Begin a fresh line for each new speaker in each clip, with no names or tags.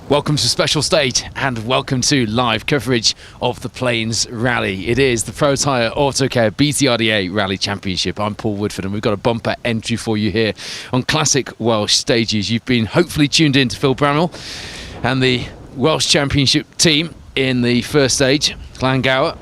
Welcome to Special Stage and welcome to live coverage of the Plains Rally. It is the Protyre Autocare BTRDA Rally Championship. I'm Paul Woodford and we've got a bumper entry for you here on classic Welsh stages. You've been hopefully tuned in to Phil Bramwell and the Welsh Championship team in the first stage, Llangower.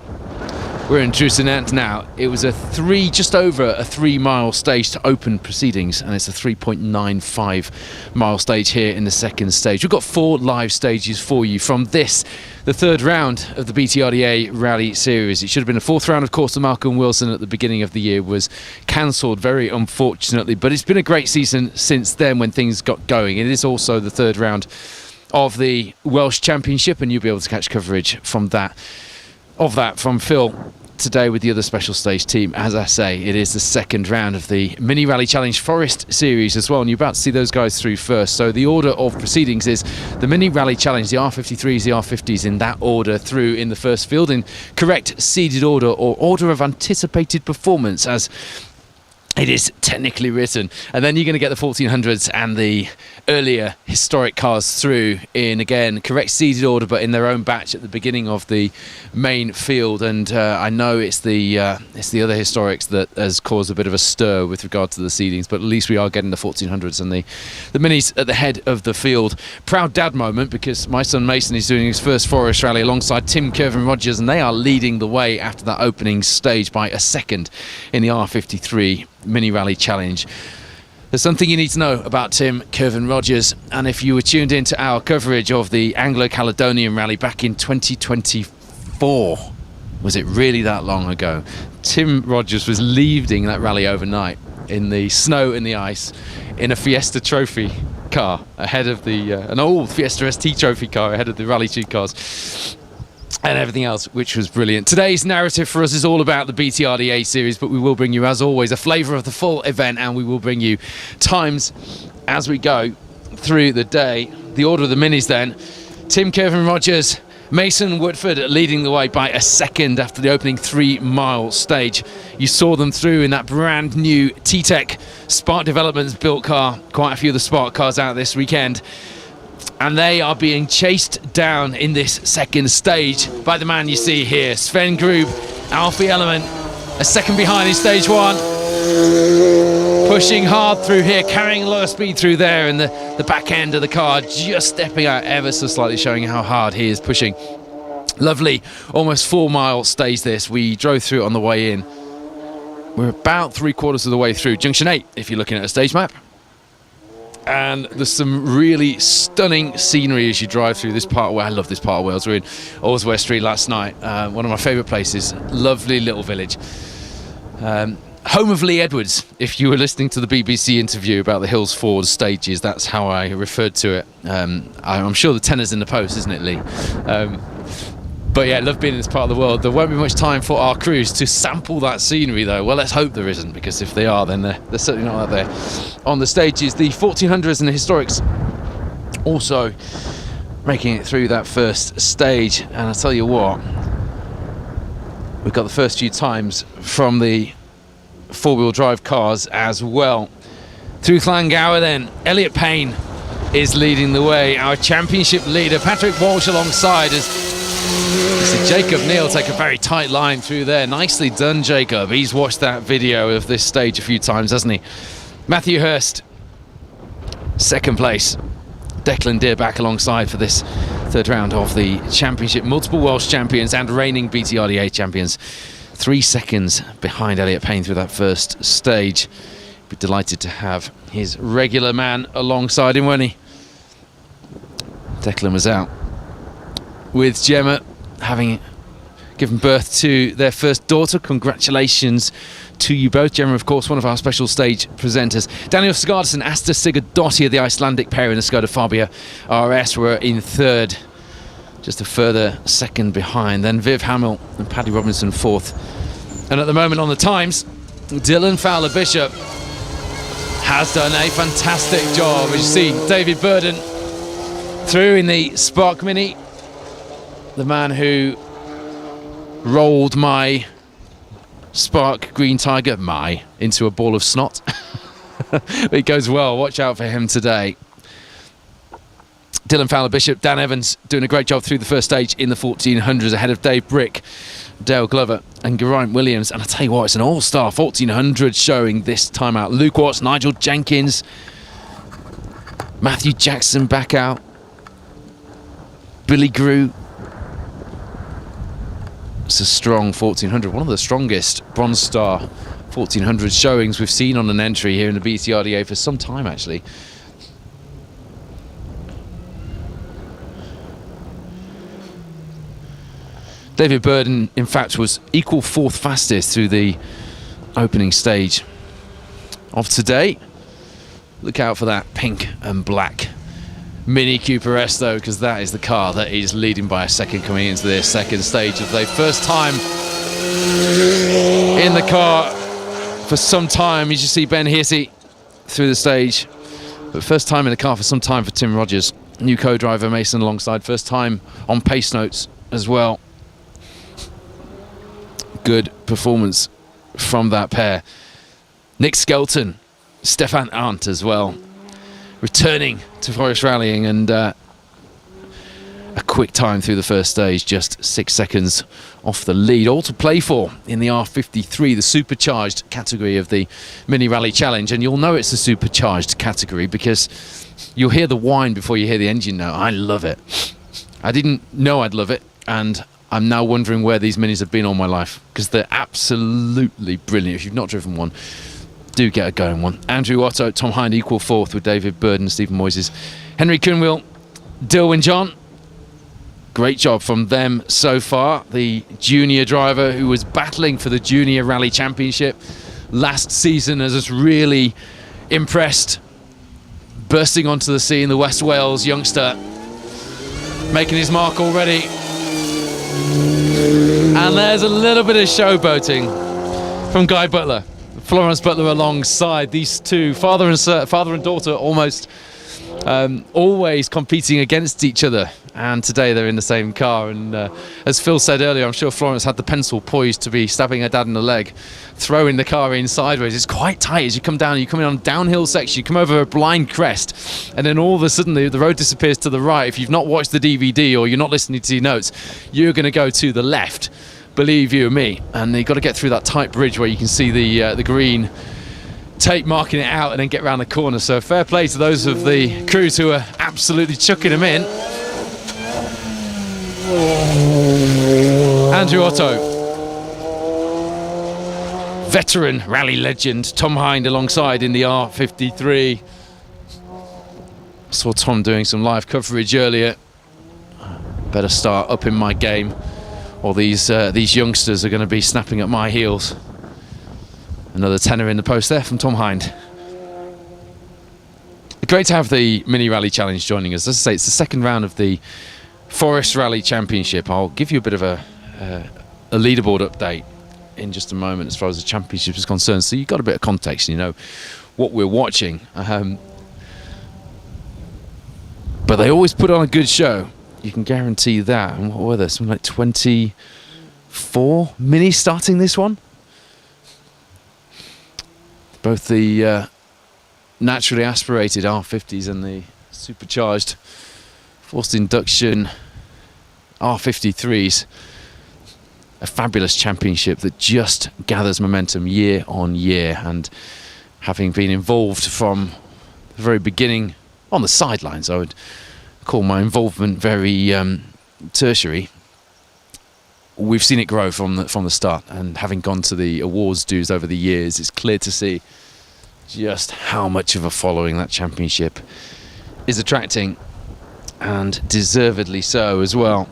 We're in Drusenant now. It was just over a 3 mile stage to open proceedings, and it's a 3.95 mile stage here in the second stage. We've got 4 live stages for you from this, the third round of the BTRDA Rally Series. It should have been a fourth round, of course. The Malcolm Wilson at the beginning of the year was cancelled, very unfortunately, but it's been a great season since then when things got going. It is also the third round of the Welsh Championship, and you'll be able to catch coverage from that from Phil today with the other special stage team. As I say, it is the second round of the Mini Rally Challenge Forest Series as well, and you're about to see those guys through first. So the order of proceedings is the Mini Rally Challenge, the R53s, the R50s in that order through in the first field in correct seeded order or order of anticipated performance as it is technically written, and then you're going to get the 1400s and the earlier historic cars through in, again, correct seeded order, but in their own batch at the beginning of the main field. And I know it's the other historics that has caused a bit of a stir with regard to the seedings, but at least we are getting the 1400s and the minis at the head of the field. Proud dad moment, because my son Mason is doing his first Forest Rally alongside Tim Kirvan Rogers, and they are leading the way after that opening stage by a second in the R53 Mini Rally Challenge. There's something you need to know about Tim Kirvan Rogers, and if you were tuned into our coverage of the Anglo-Caledonian Rally back in 2024, was it really that long ago? Tim Rogers was leading that rally overnight in the snow and the ice in a Fiesta Trophy car ahead of an old Fiesta ST Trophy car ahead of the Rally 2 cars and everything else, which was brilliant. Today's narrative for us is all about the BTRDA series, but we will bring you, as always, a flavour of the full event, and we will bring you times as we go through the day. The order of the minis then: Tim Kirvan Rogers, Mason Woodford leading the way by a second after the opening 3 mile stage. You saw them through in that brand new T-Tech Spark Developments built car, quite a few of the Spark cars out this weekend. And they are being chased down in this second stage by the man you see here, Sven Grube, Alfie Element, a second behind in stage 1. Pushing hard through here, carrying a lot of speed through there, and the back end of the car just stepping out ever so slightly, showing how hard he is pushing. Lovely, almost 4 mile stage this. We drove through it on the way in. We're about 3/4 of the way through Junction 8, if you're looking at a stage map. And there's some really stunning scenery as you drive through this part of Wales. I love this part of Wales. We were in Allsware Street last night, one of my favourite places. Lovely little village. Home of Lee Edwards. If you were listening to the BBC interview about the Hills Ford stages, that's how I referred to it. I'm sure the tenor's in the post, isn't it, Lee? But yeah, I love being in this part of the world. There won't be much time for our crews to sample that scenery, though. Well, let's hope there isn't, because if they are, then they're certainly not out there on the stages. The 1400s and the historics also making it through that first stage. And I'll tell you what, we've got the first few times from the four-wheel drive cars as well. Through Llangower then, Elliot Payne is leading the way. Our championship leader, Patrick Walsh, alongside as Jacob Neal take a very tight line through there. Nicely done, Jacob. He's watched that video of this stage a few times, hasn't he? Matthew Hurst, second place. Declan Deer back alongside for this third round of the championship. Multiple Welsh champions and reigning BTRDA champions. 3 seconds behind Elliot Payne through that first stage. Be delighted to have his regular man alongside him, won't he? Declan was out with Gemma having given birth to their first daughter. Congratulations to you both. Gemma, of course, one of our special stage presenters. Daniel Sigurdsson, Asta Sigurdottir, the Icelandic pair in the Skoda Fabia RS, were in third, just a further second behind. Then Viv Hamill and Paddy Robinson fourth. And at the moment on the times, Dylan Fowler-Bishop has done a fantastic job. As you see, David Burden through in the Spark Mini, the man who rolled my Spark Green Tiger, into a ball of snot. It goes well. Watch out for him today. Dylan Fowler-Bishop, Dan Evans doing a great job through the first stage in the 1400s ahead of Dave Brick, Dale Glover and Geraint Williams. And I tell you what, it's an all-star 1400 showing this time out. Luke Watts, Nigel Jenkins, Matthew Jackson back out, Billy Grew. It's a strong 1400, one of the strongest Bronze Star 1400 showings we've seen on an entry here in the BTRDA for some time, actually. David Burden, in fact, was equal fourth fastest through the opening stage of today. Look out for that pink and black Mini Cooper S, though, because that is the car that is leading by a second coming into this second stage of the first time in the car for some time. You should see Ben Hersey through the stage, but first time in the car for some time for Tim Rogers. New co-driver Mason alongside, first time on pace notes as well. Good performance from that pair. Nick Skelton, Stefan Arndt as well, returning to Forest Rallying, and a quick time through the first stage, just 6 seconds off the lead. All to play for in the R53, the supercharged category of the Mini Rally Challenge. And you'll know it's a supercharged category because you'll hear the whine before you hear the engine now. I love it. I didn't know I'd love it, and I'm now wondering where these minis have been all my life, because they're absolutely brilliant. If you've not driven one, do get a go in one. Andrew Otto, Tom Hind equal fourth with David Burden, Stephen Moises, Henry Coonwheel, Dilwyn John. Great job from them so far. The junior driver who was battling for the Junior Rally Championship last season has us really impressed. Bursting onto the scene, the West Wales youngster, making his mark already. And there's a little bit of showboating from Guy Butler, Florence Butler alongside these two, father and daughter, almost always competing against each other. And today they're in the same car. And as Phil said earlier, I'm sure Florence had the pencil poised to be stabbing her dad in the leg, throwing the car in sideways. It's quite tight as you come down. You come in on a downhill section, you come over a blind crest, and then all of a sudden the road disappears to the right. If you've not watched the DVD or you're not listening to your notes, you're going to go to the left, believe you me. And you've got to get through that tight bridge where you can see the green tape marking it out and then get around the corner. So fair play to those of the crews who are absolutely chucking them in. Andrew Otto, veteran rally legend, Tom Hind alongside in the R53. Saw Tom doing some live coverage earlier. Better start up in my game, or these youngsters are going to be snapping at my heels. Another tenner in the post there from Tom Hind. Great to have the Mini Rally Challenge joining us. As I say, it's the second round of the Forest Rally Championship. I'll give you a bit of a leaderboard update in just a moment as far as the championship is concerned, so you've got a bit of context, you know what we're watching. But they always put on a good show, you can guarantee that. And what were there, something like 24 minis starting this one? Both the naturally aspirated R50s and the supercharged forced induction R53s. A fabulous championship that just gathers momentum year on year, and having been involved from the very beginning on the sidelines, I would call my involvement very tertiary. We've seen it grow from the start, and having gone to the awards dues over the years, it's clear to see just how much of a following that championship is attracting, and deservedly so as well.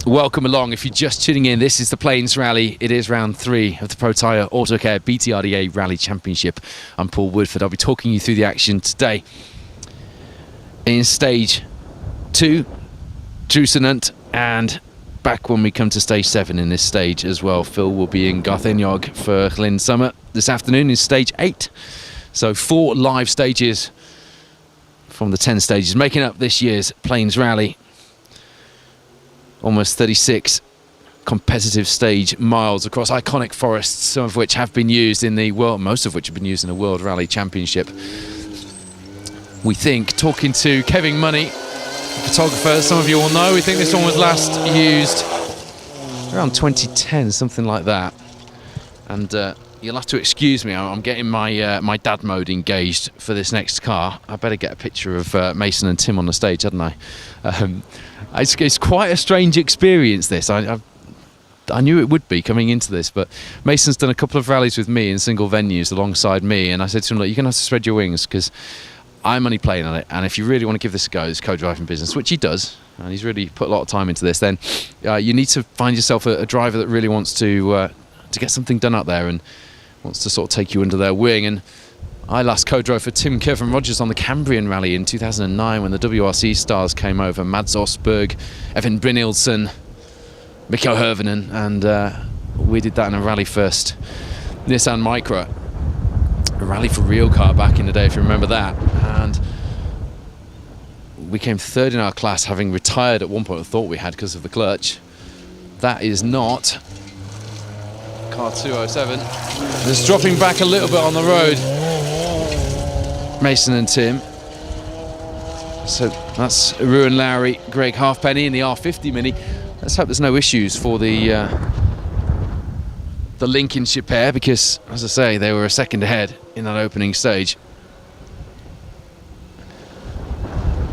Welcome along. If you're just tuning in, this is the Plains Rally. It is round 3 of the Protyre Autocare BTRDA Rally Championship. I'm Paul Woodford. I'll be talking you through the action today. In stage 2, Drusenant, and back when we come to stage 7 in this stage as well. Phil will be in Garthenyog for Lynn Summer this afternoon in stage 8. So 4 live stages from the 10 stages making up this year's Plains Rally. Almost 36 competitive stage miles across iconic forests, some of which have been used in the world, most of which have been used in the World Rally Championship. We think, talking to Kevin Money photographer. Some of you will know. We think this one was last used around 2010, something like that. And you'll have to excuse me. I'm getting my dad mode engaged for this next car. I better get a picture of Mason and Tim on the stage, hadn't I? It's quite a strange experience, this. I knew it would be coming into this, but Mason's done a couple of rallies with me in single venues alongside me, and I said to him, look, you're going to have to spread your wings because I'm only playing on it, and if you really want to give this a go, this co-driving business, which he does, and he's really put a lot of time into this, then you need to find yourself a driver that really wants to get something done out there and wants to sort of take you under their wing. And I last co-drove for Tim Kevin Rogers on the Cambrian Rally in 2009 when the WRC stars came over, Mads Osberg, Evan Brynildsen, Mikko Hirvonen, and we did that in a rally first Nissan Micra, a rally for real car back in the day, if you remember that. And we came third in our class, having retired at one point. I thought we had because of the clutch. That is not car 207. Just dropping back a little bit on the road, Mason and Tim. So that's Ruan Lowry, Greg Halfpenny in the R50 Mini. Let's hope there's no issues for the Lincolnshire pair, because, as I say, they were a second ahead in that opening stage.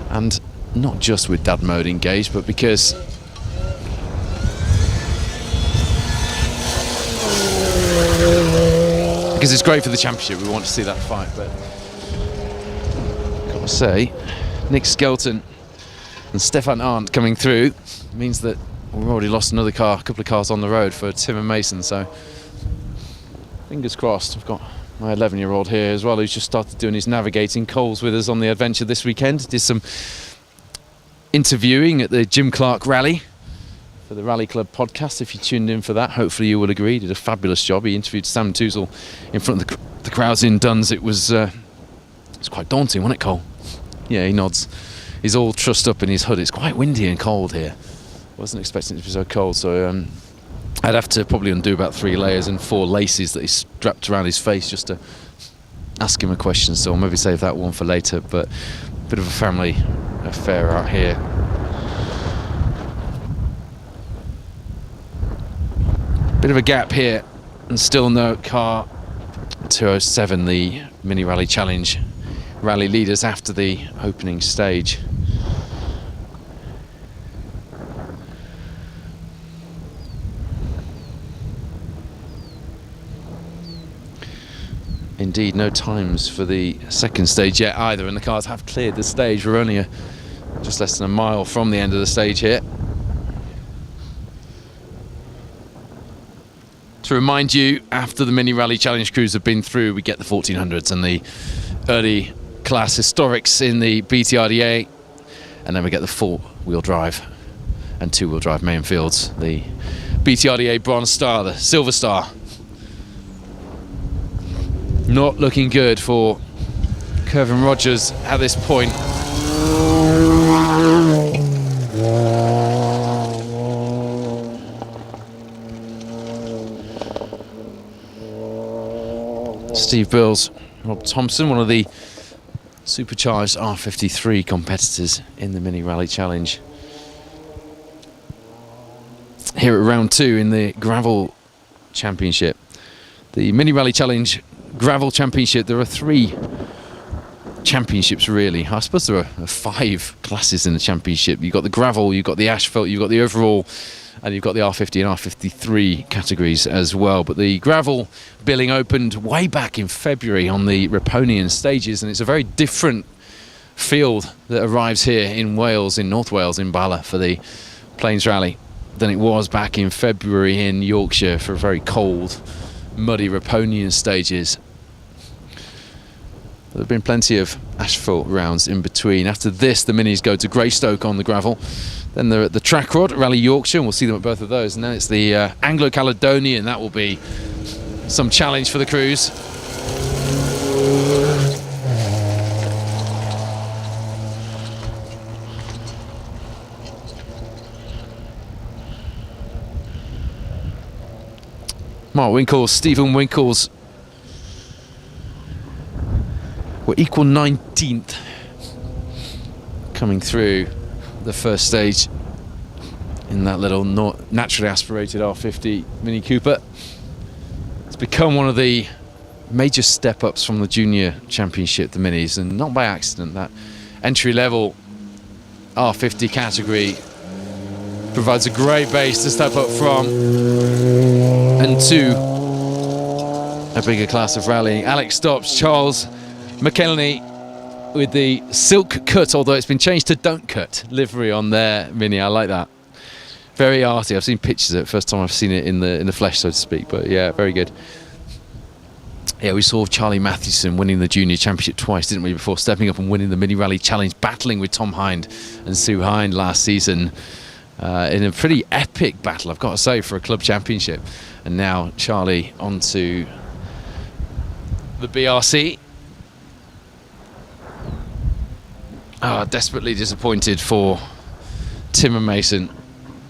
And not just with dad mode engaged, but because it's great for the championship. We want to see that fight, but gotta say, Nick Skelton and Stefan Arndt coming through means that we've already lost another car, a couple of cars on the road for Tim and Mason, so fingers crossed. I've got my 11-year-old here as well, who's just started doing his navigating. Cole's with us on the adventure this weekend. Did some interviewing at the Jim Clark Rally for the Rally Club podcast. If you tuned in for that, hopefully you will agree. He did a fabulous job. He interviewed Sam Toozle in front of the crowds in Duns. It was quite daunting, wasn't it, Cole? Yeah, he nods. He's all trussed up in his hood. It's quite windy and cold here. Wasn't expecting it to be so cold, so I'd have to probably undo about 3 layers and 4 laces that he strapped around his face just to ask him a question, so I'll maybe save that one for later. But a bit of a family affair out here. Bit of a gap here, and still no car 207, the Mini Rally Challenge rally leaders after the opening stage. Indeed, no times for the second stage yet either, and the cars have cleared the stage. We're only just less than a mile from the end of the stage here. To remind you, after the Mini Rally Challenge crews have been through, we get the 1400s and the early class historics in the BTRDA, and then we get the 4-wheel drive and 2-wheel drive main fields, the BTRDA Bronze Star, the Silver Star. Not looking good for Kevin Rogers at this point. Steve Bills, Rob Thompson, one of the supercharged R53 competitors in the Mini Rally Challenge. Here at round 2 in the Gravel Championship. The Mini Rally Challenge Gravel Championship, there are 3 championships really. I suppose there are 5 classes in the championship. You've got the gravel, you've got the asphalt, you've got the overall, and you've got the R50 and R53 categories as well. But the gravel billing opened way back in February on the Riponian stages, and it's a very different field that arrives here in Wales, in North Wales, in Bala for the Plains Rally than it was back in February in Yorkshire for a very cold, muddy Riponian stages. There have been plenty of asphalt rounds in between. After this, the minis go to Greystoke on the gravel. Then they're at the Track Rod, Rally Yorkshire, and we'll see them at both of those. And then it's the Anglo-Caledonian. That will be some challenge for the crews. Mark Winkles, Stephen Winkles were equal 19th coming through the first stage in that little naturally aspirated R50 Mini Cooper. It's become one of the major step-ups from the junior championship, the Minis, and not by accident. That entry-level R50 category provides a great base to step up from and to a bigger class of rallying. Alex Stops, Charles McKelney with the silk cut, although it's been changed to don't cut livery on their Mini. I like that. Very arty. I've seen pictures of it. First time I've seen it in the flesh, so to speak. But yeah, very good. Yeah, we saw Charlie Mathewson winning the junior championship twice, didn't we? Before stepping up and winning the Mini Rally Challenge, battling with Tom Hind and Sue Hind last season in a pretty epic battle, I've got to say, for a club championship. And now Charlie onto the BRC. Desperately disappointed for Tim and Mason.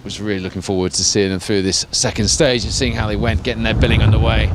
Was really looking forward to seeing them through this second stage and seeing how they went, getting their billing underway.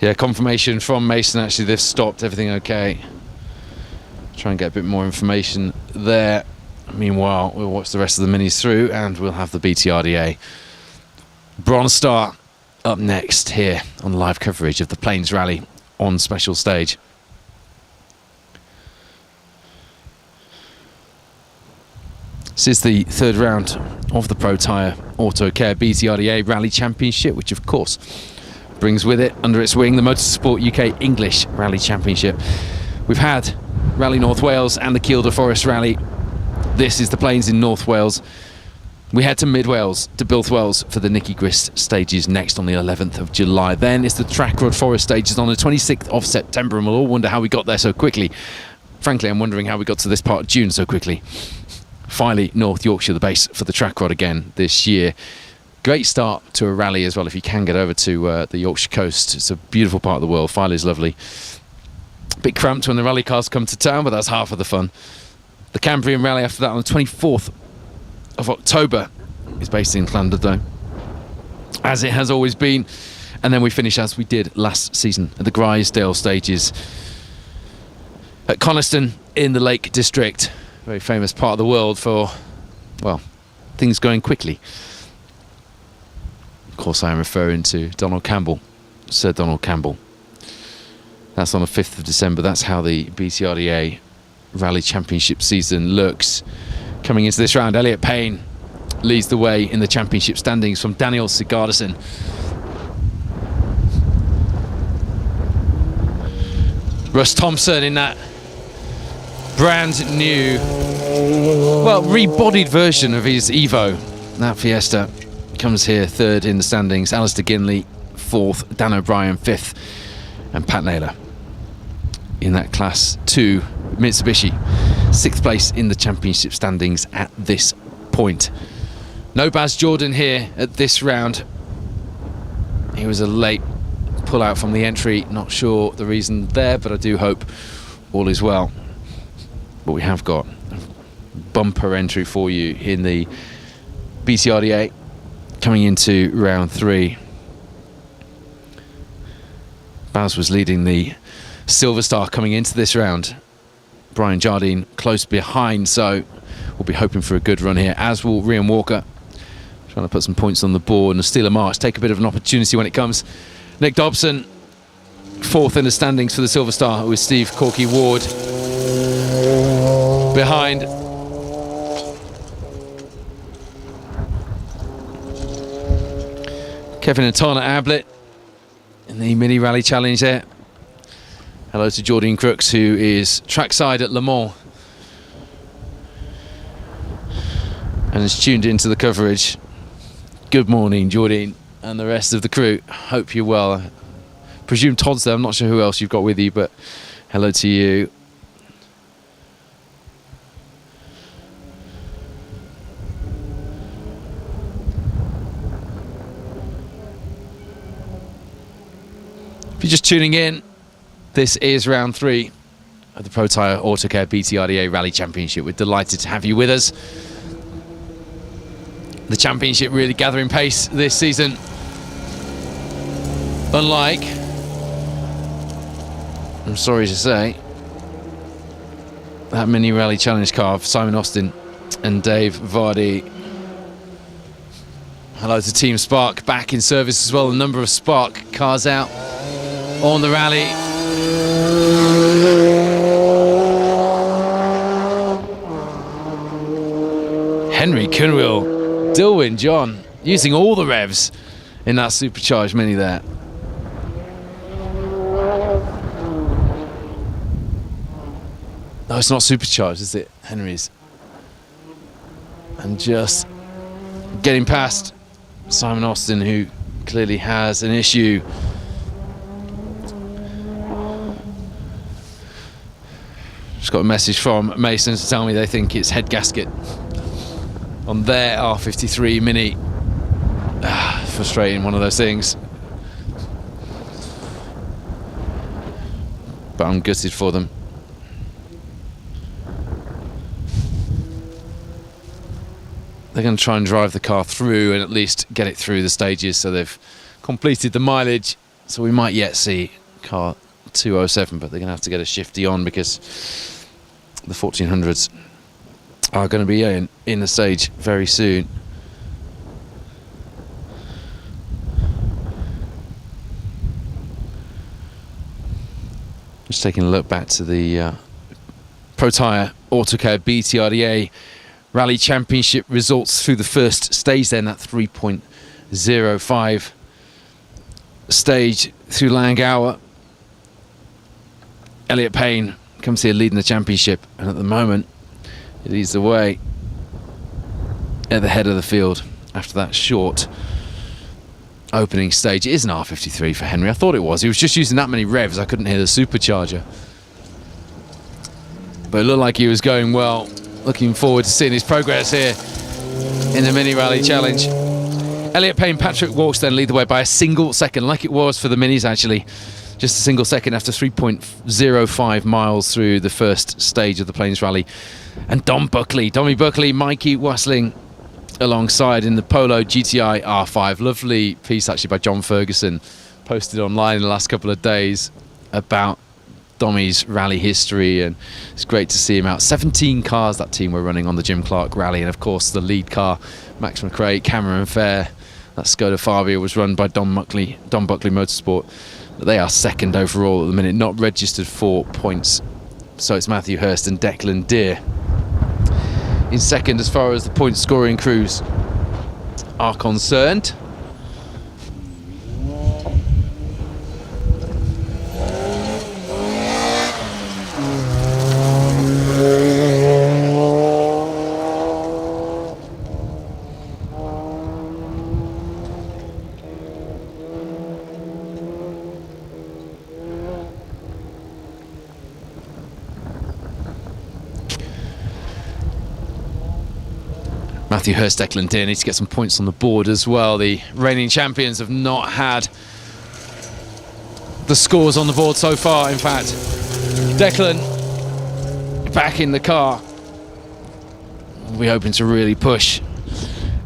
Yeah, confirmation from Mason, actually they've stopped, everything okay. Try and get a bit more information there. Meanwhile, we'll watch the rest of the Minis through and we'll have the BTRDA Bronze Star up next here on live coverage of the Plains Rally on special stage. This is the third round of the Protyre Auto Care BTRDA Rally Championship, which of course brings with it under its wing the Motorsport UK English Rally Championship. We've had Rally North Wales and the Kielder Forest Rally. This is the Plains in North Wales. We head to Mid Wales, to Bilth Wales for the Nicky Grist stages next on the 11th of July. Then it's the Track Road Forest stages on the 26th of September, and we'll all wonder how we got there so quickly. Frankly, I'm wondering how we got to this part of June so quickly. Finally, North Yorkshire, the base for the Track Rod again this year. Great start to a rally as well if you can get over to the Yorkshire coast. It's a beautiful part of the world. Filey's lovely. Bit cramped when the rally cars come to town, but that's half of the fun. The Cambrian Rally after that on the 24th of October is based in Llandudno, as it has always been. And then we finish as we did last season at the Grisdale stages at Coniston in the Lake District. Very famous part of the world for, well, things going quickly. Of course, I am referring to Donald Campbell, Sir Donald Campbell. That's on the 5th of December. That's how the BTRDA Rally Championship season looks. Coming into this round, Elliot Payne leads the way in the championship standings from Daniel Sigurdsson. Russ Thompson in that brand new, well, rebodied version of his Evo, that Fiesta, comes here third in the standings. Alistair Ginley fourth, Dan O'Brien fifth, and Pat Naylor in that Class 2 Mitsubishi, sixth place in the championship standings at this point. No Baz Jordan here at this round. He was a late pull out from the entry, not sure the reason there, but I do hope all is well. But we have got a bumper entry for you in the BTRDA coming into round 3. Baz was leading the Silver Star coming into this round. Brian Jardine close behind, so we'll be hoping for a good run here, as will Rian Walker, trying to put some points on the board and steal a march, take a bit of an opportunity when it comes. Nick Dobson fourth in the standings for the Silver Star, with Steve Corky Ward behind. Kevin and Tana Ablett in the Mini Rally Challenge there. Hello to Jordan Crooks, who is trackside at Le Mans and has tuned into the coverage. Good morning, Jordan and the rest of the crew. Hope you're well. I presume Todd's there. I'm not sure who else you've got with you, but Hello to you. If you're just tuning in, this is round 3 of the Protyre Autocare BTRDA Rally Championship. We're delighted to have you with us. The championship really gathering pace this season. Unlike, I'm sorry to say, that mini rally challenge car of Simon Austin and Dave Vardy. Hello to Team Spark, back in service as well. A number of Spark cars out on the rally. Henry Kunwil, Dilwyn John, using all the revs in that supercharged mini there. No, it's not supercharged, is it? Henry's. And just getting past Simon Austin, who clearly has an issue. Just got a message from Mason to tell me they think it's head gasket on their R53 Mini. Frustrating, one of those things. But I'm gutted for them. They're going to try and drive the car through and at least get it through the stages, so they've completed the mileage. So we might yet see car 207, but they're going to have to get a shifty on because the 1400s are going to be in the stage very soon. Just taking a look back to the Protyre Autocare BTRDA Rally Championship results through the first stage, then that 3.05 stage through Langauer. Elliot Payne comes here leading the championship, and at the moment he leads the way at the head of the field after that short opening stage. It is an R53 for Henry. I thought it was. He was just using that many revs, I couldn't hear the supercharger. But it looked like he was going well. Looking forward to seeing his progress here in the Mini Rally Challenge. Elliot Payne, Patrick Walsh then lead the way by a single second, like it was for the Minis actually. Just a single second after 3.05 miles through the first stage of the Plains Rally. And Dommy Buckley, Mikey Wassling alongside in the Polo GTI R5. Lovely piece actually by John Ferguson, posted online in the last couple of days about Dommy's rally history, and it's great to see him out. 17 cars that team were running on the Jim Clark rally, and of course the lead car, Max McRae, Cameron Fair, that Skoda Fabia was run by Don Buckley Motorsport. But they are second overall at the minute, not registered for points. So it's Matthew Hurst and Declan Deere in second as far as the point scoring crews are concerned. Matthew Hurst, Declan Deere need to get some points on the board as well. The reigning champions have not had the scores on the board so far. In fact, Declan back in the car. We're hoping to really push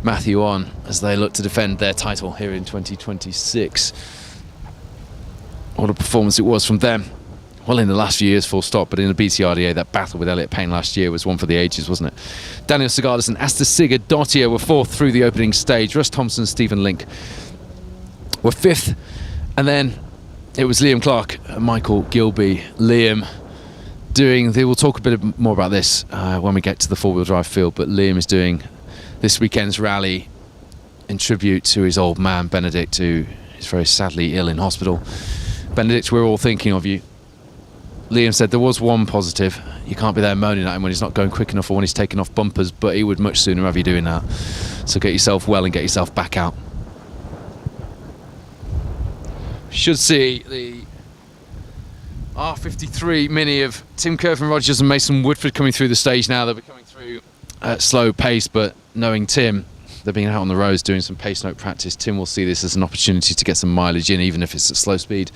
Matthew on as they look to defend their title here in 2026. What a performance it was from them. Well, in the last few years, full stop, but in the BTRDA, that battle with Elliot Payne last year was one for the ages, wasn't it? Daniel Sagardis and Asta Sigurd Dottier were fourth through the opening stage. Russ Thompson, Stephen Link were fifth. And then it was Liam Clark and Michael Gilby. Liam we'll talk a bit more about this when we get to the four-wheel drive field, but Liam is doing this weekend's rally in tribute to his old man, Benedict, who is very sadly ill in hospital. Benedict, we're all thinking of you. Liam said there was one positive. You can't be there moaning at him when he's not going quick enough or when he's taking off bumpers, but he would much sooner have you doing that. So get yourself well and get yourself back out. Should see the R53 Mini of Tim Curtin Rogers and Mason Woodford coming through the stage now. They'll be coming through at slow pace, but knowing Tim, they've been out on the roads doing some pace note practice. Tim will see this as an opportunity to get some mileage in, even if it's at slow speed.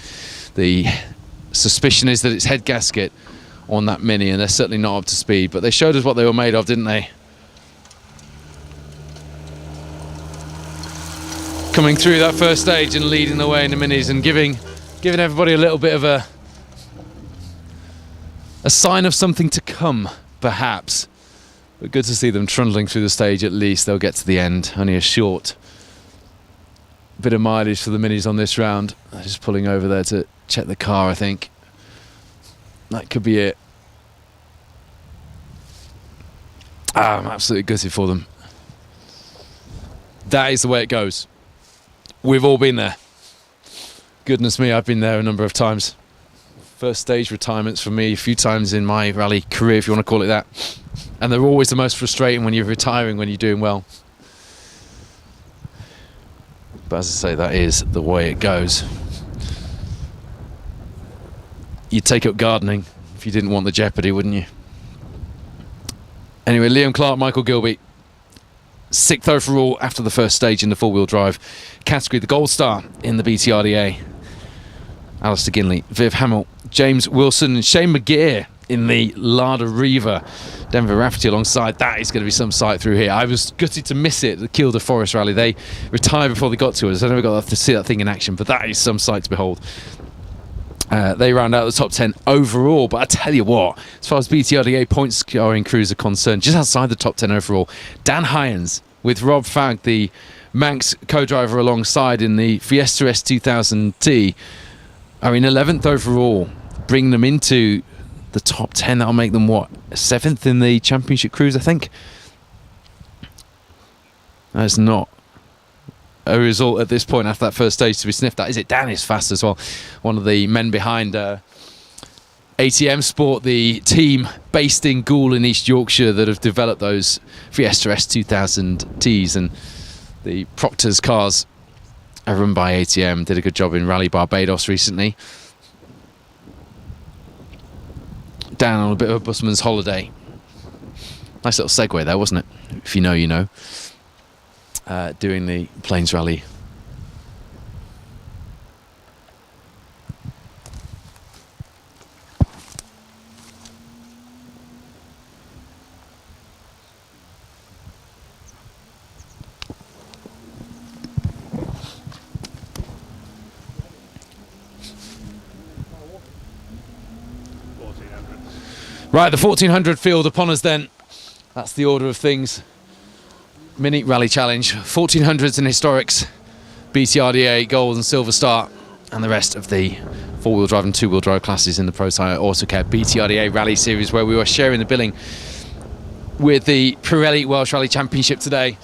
The suspicion is that it's head gasket on that Mini, and they're certainly not up to speed, but they showed us what they were made of, didn't they? Coming through that first stage and leading the way in the Minis and giving everybody a little bit of a sign of something to come, perhaps. But good to see them trundling through the stage. At least they'll get to the end. Only a short bit of mileage for the Minis on this round. They're just pulling over there to check the car, I think. That could be it. I'm absolutely gutted for them. That is the way it goes. We've all been there. Goodness me, I've been there a number of times. First stage retirements for me a few times in my rally career, if you want to call it that. And they're always the most frustrating when you're retiring, when you're doing well. But as I say, that is the way it goes. You'd take up gardening if you didn't want the jeopardy, wouldn't you? Anyway, Liam Clark, Michael Gilby, 6th overall after the first stage in the four-wheel drive category, the gold star in the BTRDA. Alistair Ginley, Viv Hamill, James Wilson and Shane McGear in the Lada Riva. Denver Rafferty alongside. That is going to be some sight through here. I was gutted to miss it, the Kielder Forest Rally. They retired before they got to us. I never got to see that thing in action, but that is some sight to behold. They round out the top 10 overall, but I tell you what, as far as BTRDA points scoring crews are concerned, just outside the top 10 overall, Dan Hyans with Rob Fagg, the Manx co-driver alongside in the Fiesta S2000T, are in 11th overall, bringing them into the top 10. That'll make them, what, 7th in the championship crews, I think? That's not a result at this point after that first stage to be sniffed at, is it? Dan is fast as well. One of the men behind ATM Sport, the team based in Goole in East Yorkshire that have developed those Fiesta S2000Ts, and the Proctor's cars are run by ATM. Did a good job in Rally Barbados recently. Dan on a bit of a busman's holiday. Nice little segue there, wasn't it? If you know, you know. Doing the Plains Rally. Right, the 1400 field upon us then. That's the order of things. Mini Rally Challenge, 1400s and Historics, BTRDA, Gold and Silver Star, and the rest of the four-wheel drive and two-wheel drive classes in the Protyre Autocare BTRDA Rally Series, where we were sharing the billing with the Pirelli Welsh Rally Championship today.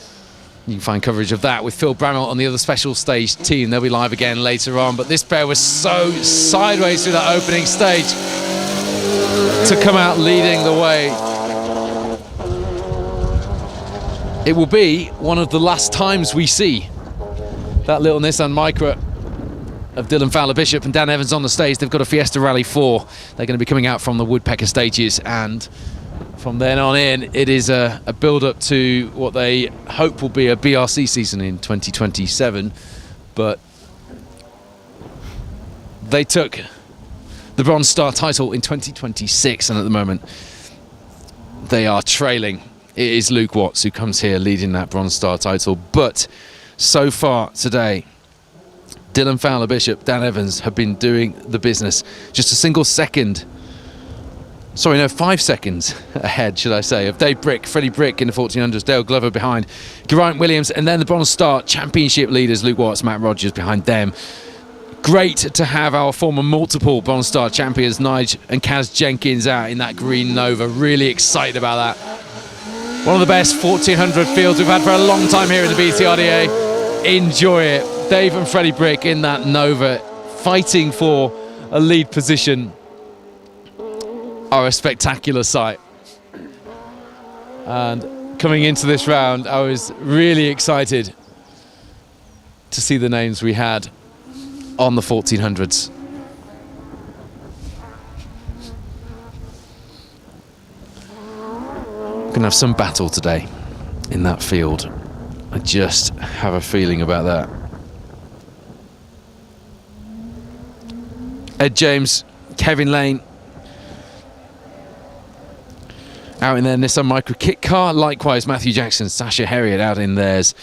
You can find coverage of that with Phil Bramwell on the other special stage team. They'll be live again later on, but this pair was so sideways through that opening stage to come out leading the way. It will be one of the last times we see that little Nissan Micra of Dylan Fowler-Bishop and Dan Evans on the stage. They've got a Fiesta Rally 4. They're going to be coming out from the Woodpecker stages, and from then on in, it is a build-up to what they hope will be a BRC season in 2027. But they took the Bronze Star title in 2026, and at the moment they are trailing. It is Luke Watts who comes here leading that Bronze Star title. But so far today, Dylan Fowler-Bishop, Dan Evans have been doing the business. Just a single second, sorry, no, 5 seconds ahead, should I say, of Dave Brick, Freddie Brick in the 1400s, Dale Glover behind, Geraint Williams, and then the Bronze Star championship leaders, Luke Watts, Matt Rogers behind them. Great to have our former multiple Bronze Star champions, Nige and Kaz Jenkins, out in that green Nova. Really excited about that. One of the best 1400 fields we've had for a long time here in the BTRDA. Enjoy it. Dave and Freddie Brick in that Nova, fighting for a lead position, are a spectacular sight. And coming into this round, I was really excited to see the names we had on the 1400s. Going to have some battle today in that field. I just have a feeling about that. Ed James, Kevin Lane out in their Nissan Micra kit car. Likewise, Matthew Jackson, Sasha Herriot out in theirs.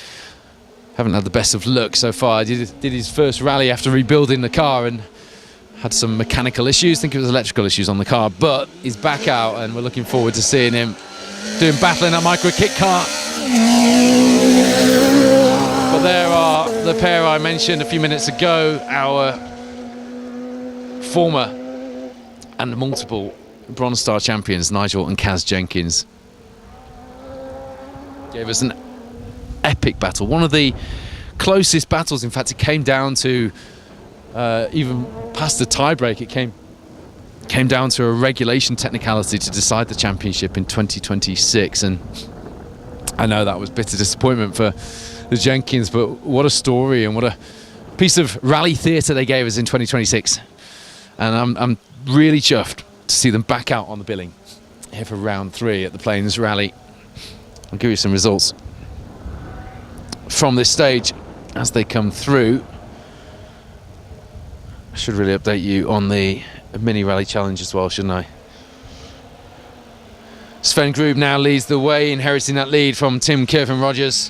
Haven't had the best of luck so far. Did his first rally after rebuilding the car and had some mechanical issues. I think it was electrical issues on the car, but he's back out and we're looking forward to seeing him doing battle in that Micra kit car. But there are the pair I mentioned a few minutes ago, our former and multiple Bronze Star champions, Nigel and Kaz Jenkins. Gave us an epic battle, one of the closest battles. In fact, it came down to even past the tiebreak. It came down to a regulation technicality to decide the championship in 2026, and I know that was bitter disappointment for the Jenkins, but what a story and what a piece of rally theatre they gave us in 2026. And I'm really chuffed to see them back out on the billing here for round 3 at the Plains Rally. I'll give you some results from this stage as they come through. I should really update you on the mini rally challenge as well, shouldn't I? Sven Grube now leads the way, inheriting that lead from Tim Kirvan Rogers.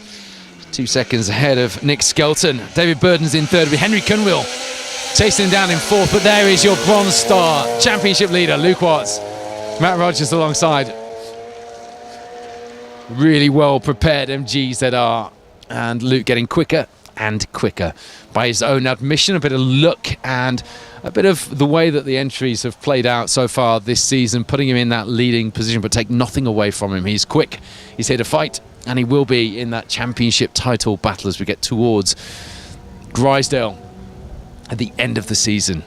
2 seconds ahead of Nick Skelton. David Burden's in third with Henry Cunwill chasing him down in fourth, but there is your Bronze Star championship leader, Luke Watts. Matt Rogers alongside. Really well prepared MGs that are, and Luke getting quicker and quicker by his own admission. A bit of luck and a bit of the way that the entries have played out so far this season, putting him in that leading position, but take nothing away from him. He's quick, he's here to fight, and he will be in that championship title battle as we get towards Grisdale at the end of the season.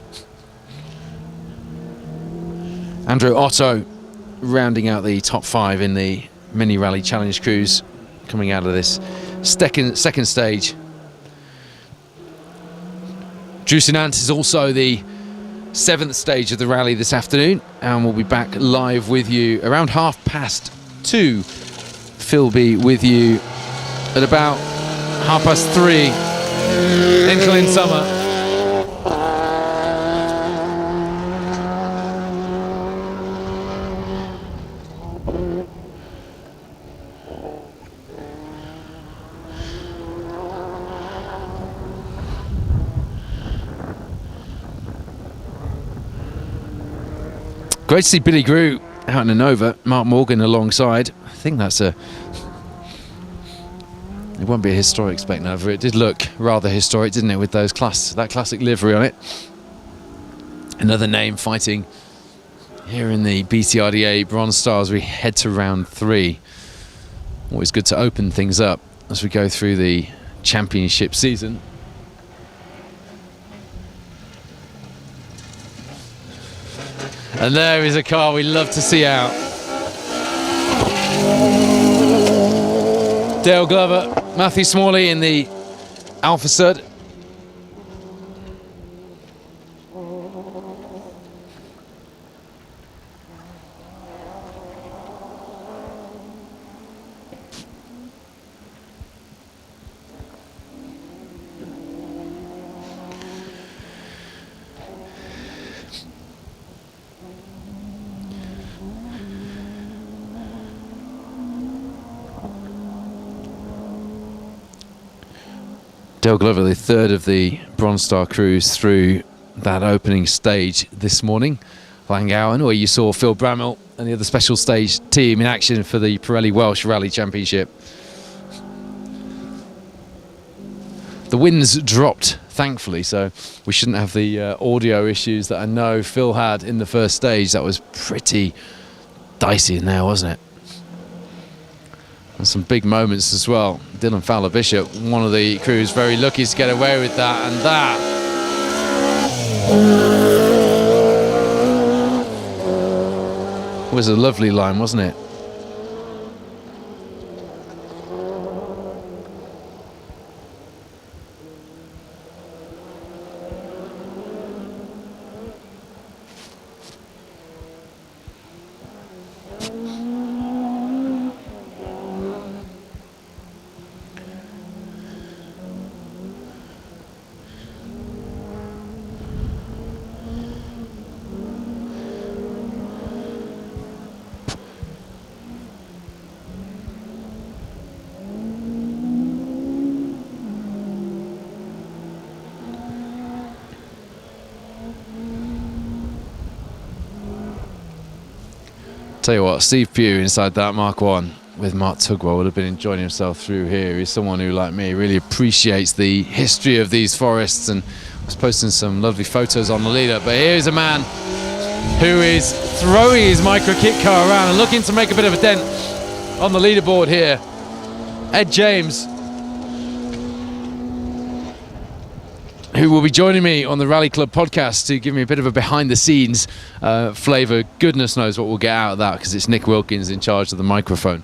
Andrew Otto rounding out the top 5 in the mini rally challenge crews coming out of this second stage. Drew Sinant is also the 7th stage of the rally this afternoon, and we'll be back live with you around 2:30. Phil be with you at about 3:30 until in summer. Great to see Billy Grew out in a Nova, Mark Morgan alongside. I think that's it won't be a historic spec Nova. It did look rather historic, didn't it, with that classic livery on it. Another name fighting here in the BTRDA Bronze Star as we head to round 3. Always good to open things up as we go through the championship season. And there is a car we love to see out. Dale Glover, Matthew Smalley in the Alpha Sud. Dale Glover, the 3rd of the Bronze Star crews through that opening stage this morning. Llangowen, where you saw Phil Bramwell and the other special stage team in action for the Pirelli Welsh Rally Championship. The winds dropped, thankfully, so we shouldn't have the audio issues that I know Phil had in the first stage. That was pretty dicey in there, wasn't it? And some big moments as well. Dylan Fowler-Bishop, one of the crews, very lucky to get away with that, and that was a lovely line, wasn't it? Tell you what, Steve Pugh inside that Mark 1 with Mark Tugwell would have been enjoying himself through here. He's someone who, like me, really appreciates the history of these forests and was posting some lovely photos on the leader. But here's a man who is throwing his micro kit car around and looking to make a bit of a dent on the leaderboard here. Ed James, who will be joining me on the Rally Club podcast to give me a bit of a behind-the-scenes flavour. Goodness knows what we'll get out of that, because it's Nick Wilkins in charge of the microphone.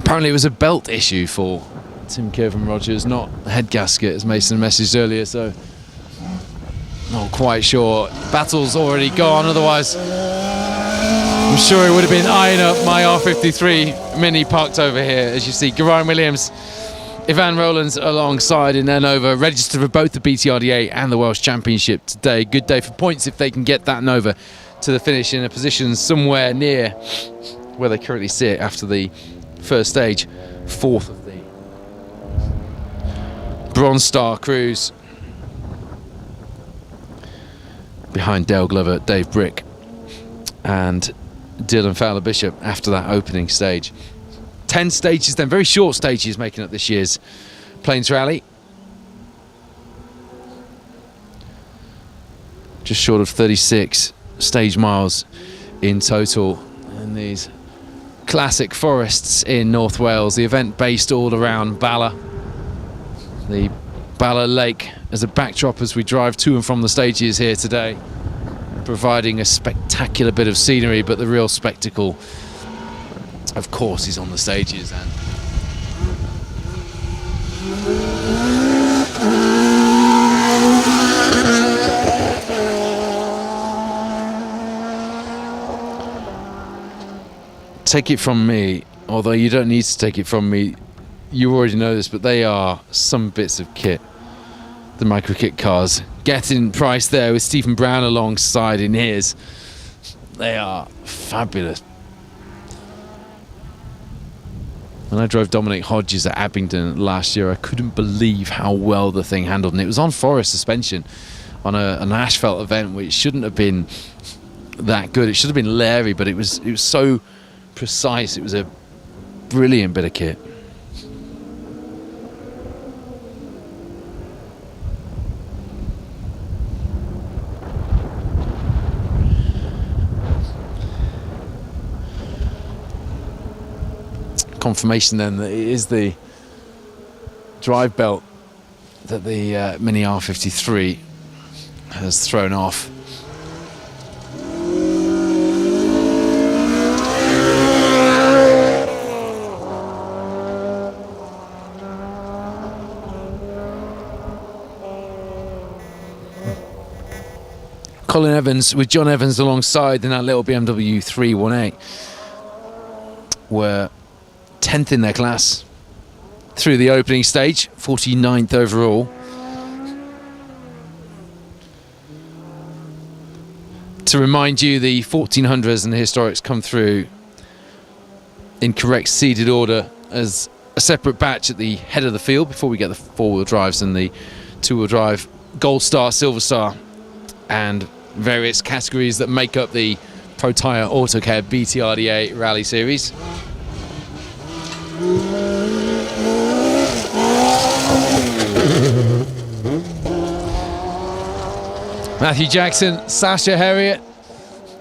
Apparently it was a belt issue for Tim Kevin Rogers, not a head gasket, as Mason messaged earlier, so not quite sure. Battle's already gone, otherwise I'm sure he would have been eyeing up my R53 Mini parked over here. As you see, Geraint Williams, Ivan Rowlands alongside in Nova, registered for both the BTRDA and the Welsh Championship today. Good day for points if they can get that Nova to the finish in a position somewhere near where they currently sit after the first stage, fourth of the Bronze Star Cruise, behind Dale Glover, Dave Brick and Dylan Fowler-Bishop after that opening stage. 10 stages then, very short stages making up this year's Plains Rally. Just short of 36 stage miles in total in these classic forests in North Wales. The event based all around Bala, the Bala Lake as a backdrop as we drive to and from the stages here today, providing a spectacular bit of scenery, but the real spectacle of course is on the stages. And take it from me, although you don't need to take it from me, you already know this, but they are some bits of kit, the micro kit cars. Getting price there with Stephen Brown alongside in his. They are fabulous. When I drove Dominic Hodges at Abingdon last year, I couldn't believe how well the thing handled, and it was on forest suspension on an asphalt event, which shouldn't have been that good. It should have been Larry, but it was so precise. It was a brilliant bit of kit. Confirmation then that it is the drive belt that the Mini R53 has thrown off. Colin Evans with John Evans alongside in that little BMW 318 were 10th in their class through the opening stage, 49th overall. To remind you, the 1400s and the historics come through in correct seeded order as a separate batch at the head of the field before we get the four-wheel drives and the two-wheel drive Gold Star, Silver Star and various categories that make up the Protyre Autocare BTRDA Rally Series. Matthew Jackson, Sasha Herriot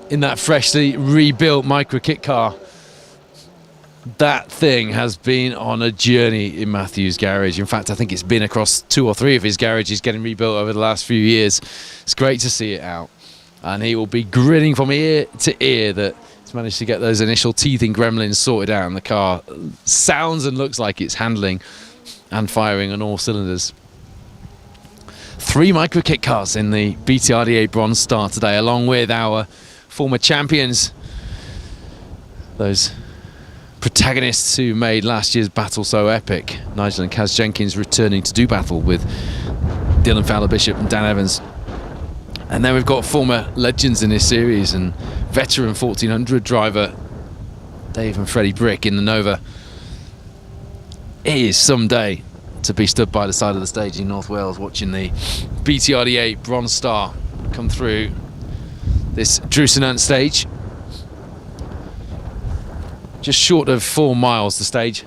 in that freshly rebuilt micro kit car. That thing has been on a journey in Matthew's garage. In fact, I think it's been across 2 or 3 of his garages getting rebuilt over the last few years. It's great to see it out. And he will be grinning from ear to ear that he's managed to get those initial teething gremlins sorted out, and the car sounds and looks like it's handling and firing on all cylinders. 3 micro kit cars in the BTRDA Bronze Star today, along with our former champions, those protagonists who made last year's battle so epic. Nigel and Kaz Jenkins returning to do battle with Dylan Fowler-Bishop and Dan Evans And then we've got former legends in this series and veteran 1400 driver Dave and Freddie Brick in the Nova. It is some day to be stood by the side of the stage in North Wales watching the BTRDA Bronze Star come through this Drusenant stage. Just short of 4 miles the stage.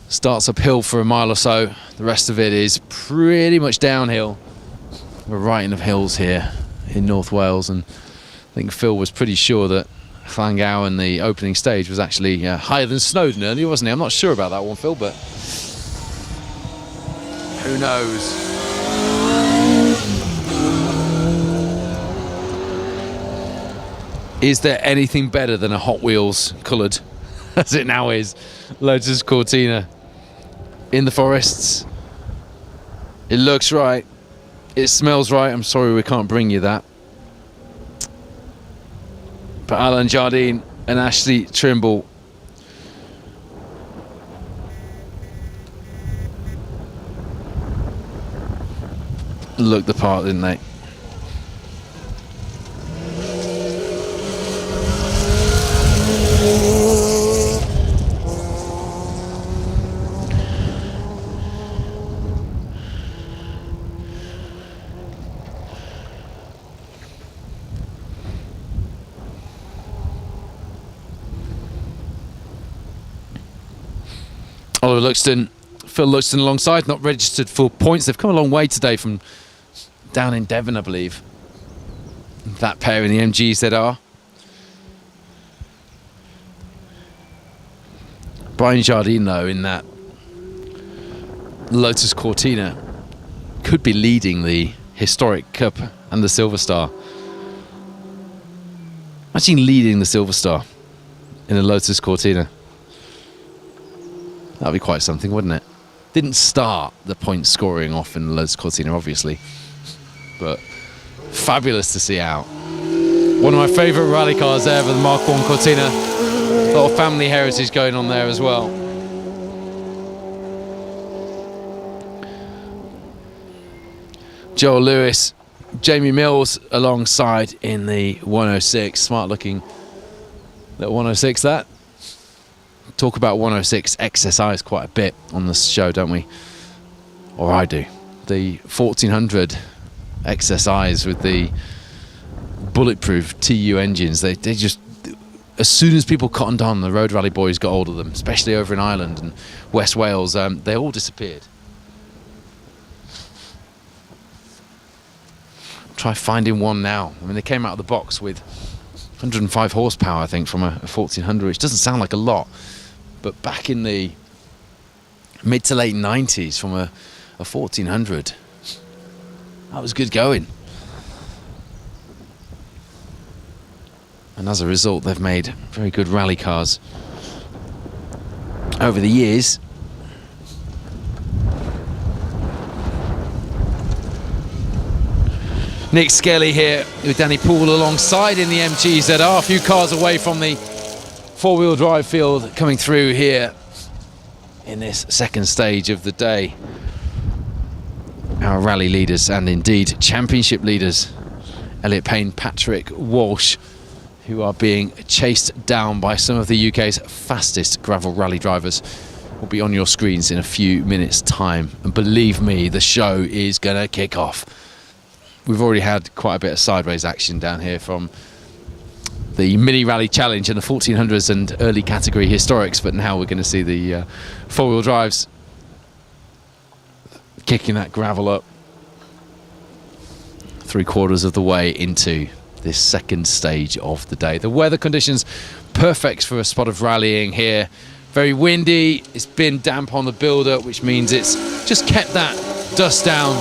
Starts uphill for a mile or so. The rest of it is pretty much downhill. We're right in the hills here in North Wales, and I think Phil was pretty sure that Llangau in the opening stage was actually higher than Snowdon earlier, wasn't he? I'm not sure about that one, Phil, but who knows? Is there anything better than a Hot Wheels coloured, as it now is, Lotus Cortina in the forests? It looks right. It smells right. I'm sorry we can't bring you that. But Alan Jardine and Ashley Trimble looked the part, didn't they? Oliver Luxton, Phil Luxton alongside, not registered for points. They've come a long way today from down in Devon, I believe. That pair in the MGZR. Brian Jardine, though, in that Lotus Cortina, could be leading the Historic Cup and the Silver Star. Imagine leading the Silver Star in a Lotus Cortina. That'd be quite something, wouldn't it? Didn't start the point scoring off in the Lotus Cortina, obviously, but fabulous to see out. One of my favourite rally cars ever, the Mark 1 Cortina. A lot of family heritage going on there as well. Joel Lewis, Jamie Mills alongside in the 106. Smart looking little 106 that. Talk about 106 XSIs quite a bit on this show, don't we? Or I do. The 1400 XSIs with the bulletproof TU engines, they just, as soon as people cottoned on, the road rally boys got hold of them, especially over in Ireland and West Wales, they all disappeared. Try finding one now. I mean, they came out of the box with 105 horsepower, I think, from a 1400, which doesn't sound like a lot. But back in the mid to late 90s from a 1400, that was good going. And as a result, they've made very good rally cars over the years. Nick Skelly here with Danny Poole alongside in the MGZR, a few cars away from the four-wheel drive field coming through here in this second stage of the day. Our rally leaders and indeed championship leaders, Elliot Payne, Patrick Walsh, who are being chased down by some of the UK's fastest gravel rally drivers, will be on your screens in a few minutes' time. And believe me, the show is going to kick off. We've already had quite a bit of sideways action down here from the Mini Rally Challenge and the 1400s and early category historics, but now we're going to see the four-wheel drives kicking that gravel up 3/4 of the way into this second stage of the day. The weather conditions perfect for a spot of rallying here. Very windy, it's been damp on the builder, which means it's just kept that dust down.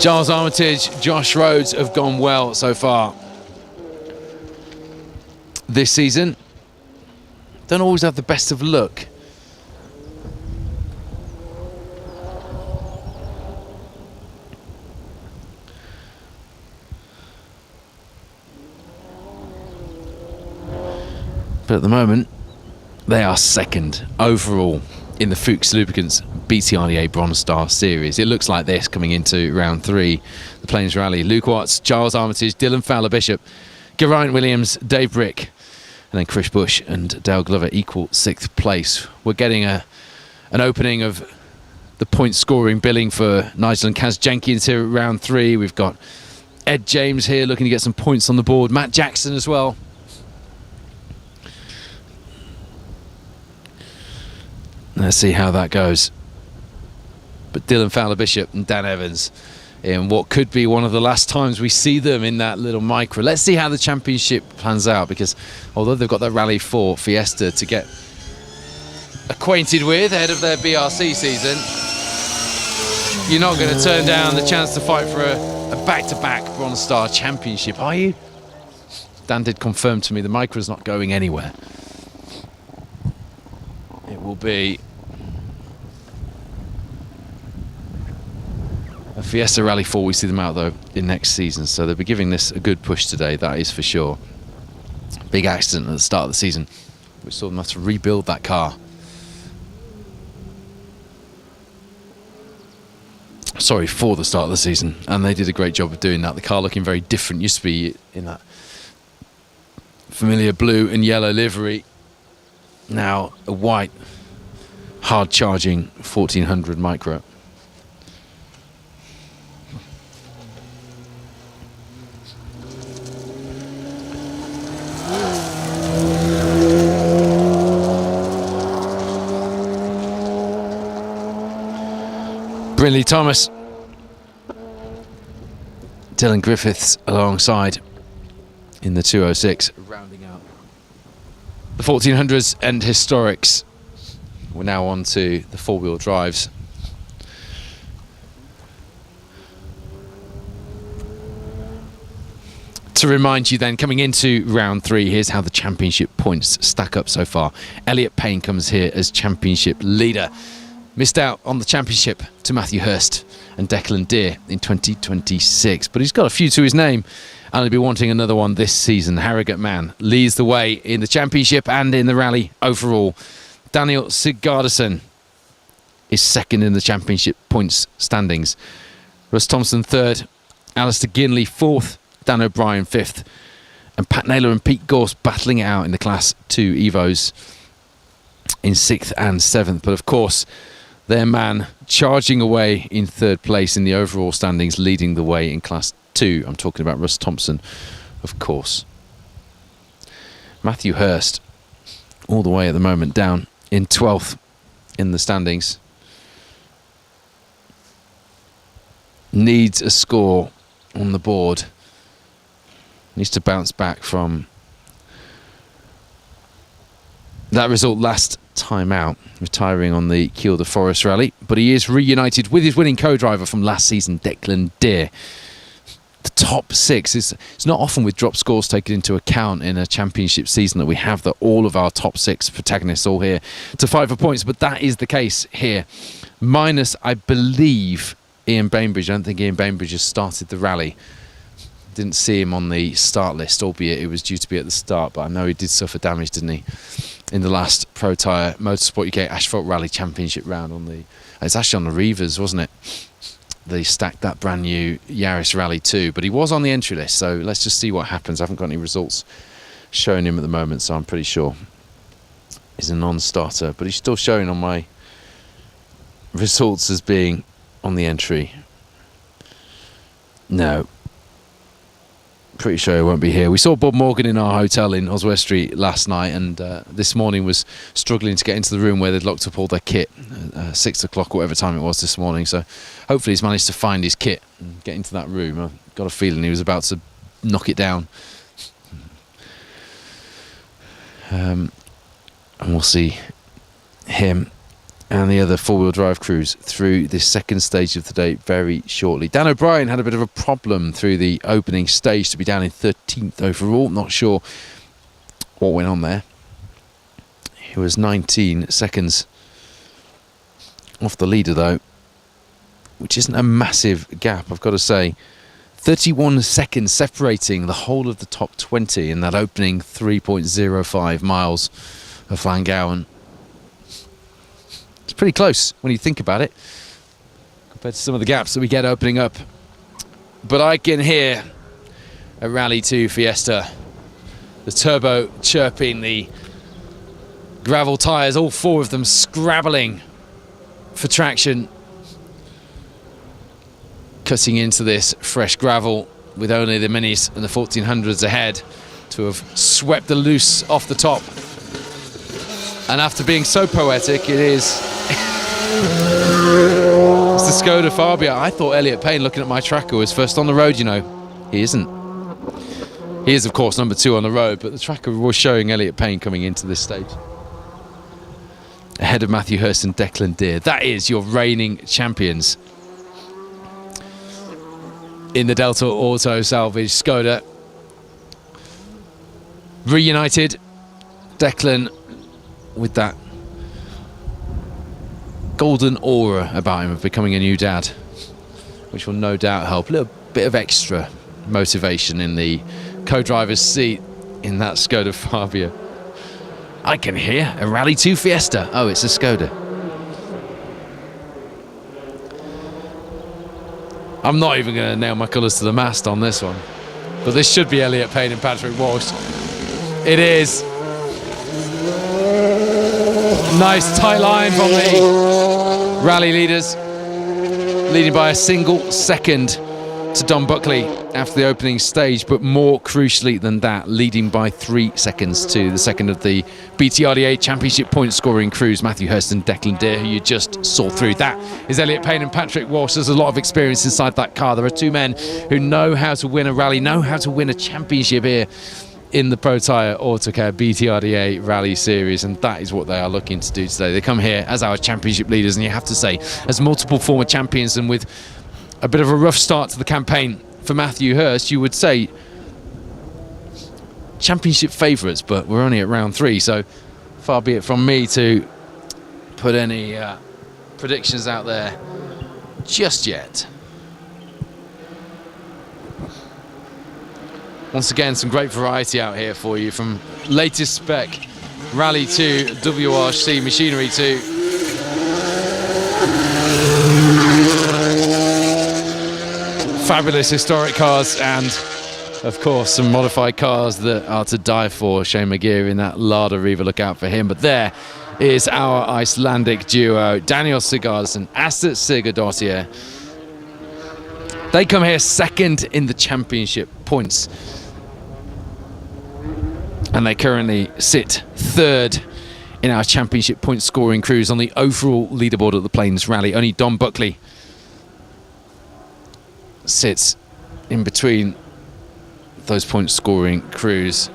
Giles Armitage, Josh Rhodes have gone well so far this season. Don't always have the best of luck. But at the moment, they are second overall in the Fuchs Lubricants BTRDA Bronze Star Series. It looks like this coming into round 3, the Plains Rally. Luke Watts, Giles Armitage, Dylan Fowler-Bishop, Geraint Williams, Dave Brick, and then Chris Bush and Dale Glover equal 6th place. We're getting an opening of the point scoring billing for Nigel and Kaz Jenkins here at round 3. We've got Ed James here looking to get some points on the board. Matt Jackson as well. Let's see how that goes. But Dylan Fowler-Bishop and Dan Evans in what could be one of the last times we see them in that little micro. Let's see how the championship plans out, because although they've got that Rally 4 Fiesta to get acquainted with ahead of their BRC season, you're not going to turn down the chance to fight for a back-to-back Bronze Star Championship, are you? Dan did confirm to me the micro's not going anywhere. It will be a Fiesta Rally 4. We see them out though in next season, so they'll be giving this a good push today, that is for sure. Big accident at the start of the season. We saw them have to rebuild that car. Sorry, for the start of the season, and they did a great job of doing that. The car looking very different. Used to be in that familiar blue and yellow livery. Now a white, hard charging 1400 micro. Brinley Thomas, Dylan Griffiths alongside in the 206, rounding out the 1400s and historics. We're now on to the 4-wheel drives. To remind you then, coming into round 3, here's how the championship points stack up so far. Elliot Payne comes here as championship leader. Missed out on the championship to Matthew Hurst and Declan Deere in 2026, but he's got a few to his name and he'll be wanting another one this season. Harrogate Man leads the way in the championship and in the rally overall. Daniel Sigurdsson is second in the championship points standings. Russ Thompson third, Alistair Ginley fourth, Dan O'Brien fifth, and Pat Naylor and Pete Gorse battling it out in the Class 2 Evos in 6th and 7th. But of course, their man charging away in 3rd place in the overall standings, leading the way in Class 2. I'm talking about Russ Thompson, of course. Matthew Hurst, all the way at the moment, down in 12th in the standings. Needs a score on the board. Needs to bounce back from that result last time out, retiring on the Kielder Forest Rally, but he is reunited with his winning co-driver from last season, Declan Deere. The top 6, it's not often with drop scores taken into account in a championship season that we have that all of our top 6 protagonists all here to fight for points, but that is the case here. Minus, I believe, Ian Bainbridge. I don't think Ian Bainbridge has started the rally. Didn't see him on the start list, albeit it was due to be at the start, but I know he did suffer damage, didn't he, in the last Protyre Motorsport UK Asphalt Rally Championship round on the... It's actually on the Reavers, wasn't it? They stacked that brand new Yaris Rally 2, but he was on the entry list, so let's just see what happens. I haven't got any results showing him at the moment, so I'm pretty sure he's a non-starter, but he's still showing on my results as being on the entry. No. Pretty sure he won't be here. We saw Bob Morgan in our hotel in Oswestry Street last night, and this morning was struggling to get into the room where they'd locked up all their kit, 6 o'clock, whatever time it was this morning. So hopefully he's managed to find his kit and get into that room. I've got a feeling he was about to knock it down. And we'll see him and the other 4-wheel drive crews through this second stage of the day very shortly. Dan O'Brien had a bit of a problem through the opening stage to be down in 13th overall. Not sure what went on there. He was 19 seconds off the leader though, which isn't a massive gap, I've got to say. 31 seconds separating the whole of the top 20 in that opening 3.05 miles of Llangowen. It's pretty close when you think about it, compared to some of the gaps that we get opening up. But I can hear a Rally 2 Fiesta, the turbo chirping, the gravel tyres, all four of them scrabbling for traction, cutting into this fresh gravel with only the minis and the 1400s ahead to have swept the loose off the top. And after being so poetic, it is it's the Skoda Fabia. I thought Elliot Payne, looking at my tracker, was first on the road. You know, he isn't. He is, of course, number 2 on the road, but the tracker was showing Elliot Payne coming into this stage, ahead of Matthew Hurst and Declan Deere. That is your reigning champions in the Delta Auto Salvage. Skoda reunited. Declan with that golden aura about him of becoming a new dad, which will no doubt help. A little bit of extra motivation in the co-driver's seat in that Skoda Fabia. I can hear a Rally 2 Fiesta. Oh, it's a Skoda. I'm not even going to nail my colours to the mast on this one, but this should be Elliot Payne and Patrick Walsh. It is. Nice tight line from the rally leaders, leading by a single second to Don Buckley after the opening stage, but more crucially than that, leading by 3 seconds to the second of the BTRDA Championship point scoring crews, Matthew Hurst and Declan Deere, who you just saw through. That is Elliot Payne and Patrick Walsh. There's a lot of experience inside that car. There are two men who know how to win a rally, know how to win a championship here in the Protyre Autocare BTRDA Rally Series, and that is what they are looking to do today. They come here as our championship leaders, and you have to say, as multiple former champions and with a bit of a rough start to the campaign for Matthew Hurst, you would say championship favourites, but we're only at round 3, so far be it from me to put any predictions out there just yet. Once again, some great variety out here for you, from latest spec Rally 2 WRC machinery to fabulous historic cars, and of course some modified cars that are to die for. Shane McGear in that Lada Riva, look out for him. But there is our Icelandic duo, Daniel Sigurds and Astrid Sigurdardóttir. They come here second in the championship points, and they currently sit third in our championship point scoring crews on the overall leaderboard at the Plains Rally. Only Don Buckley sits in between those point scoring crews.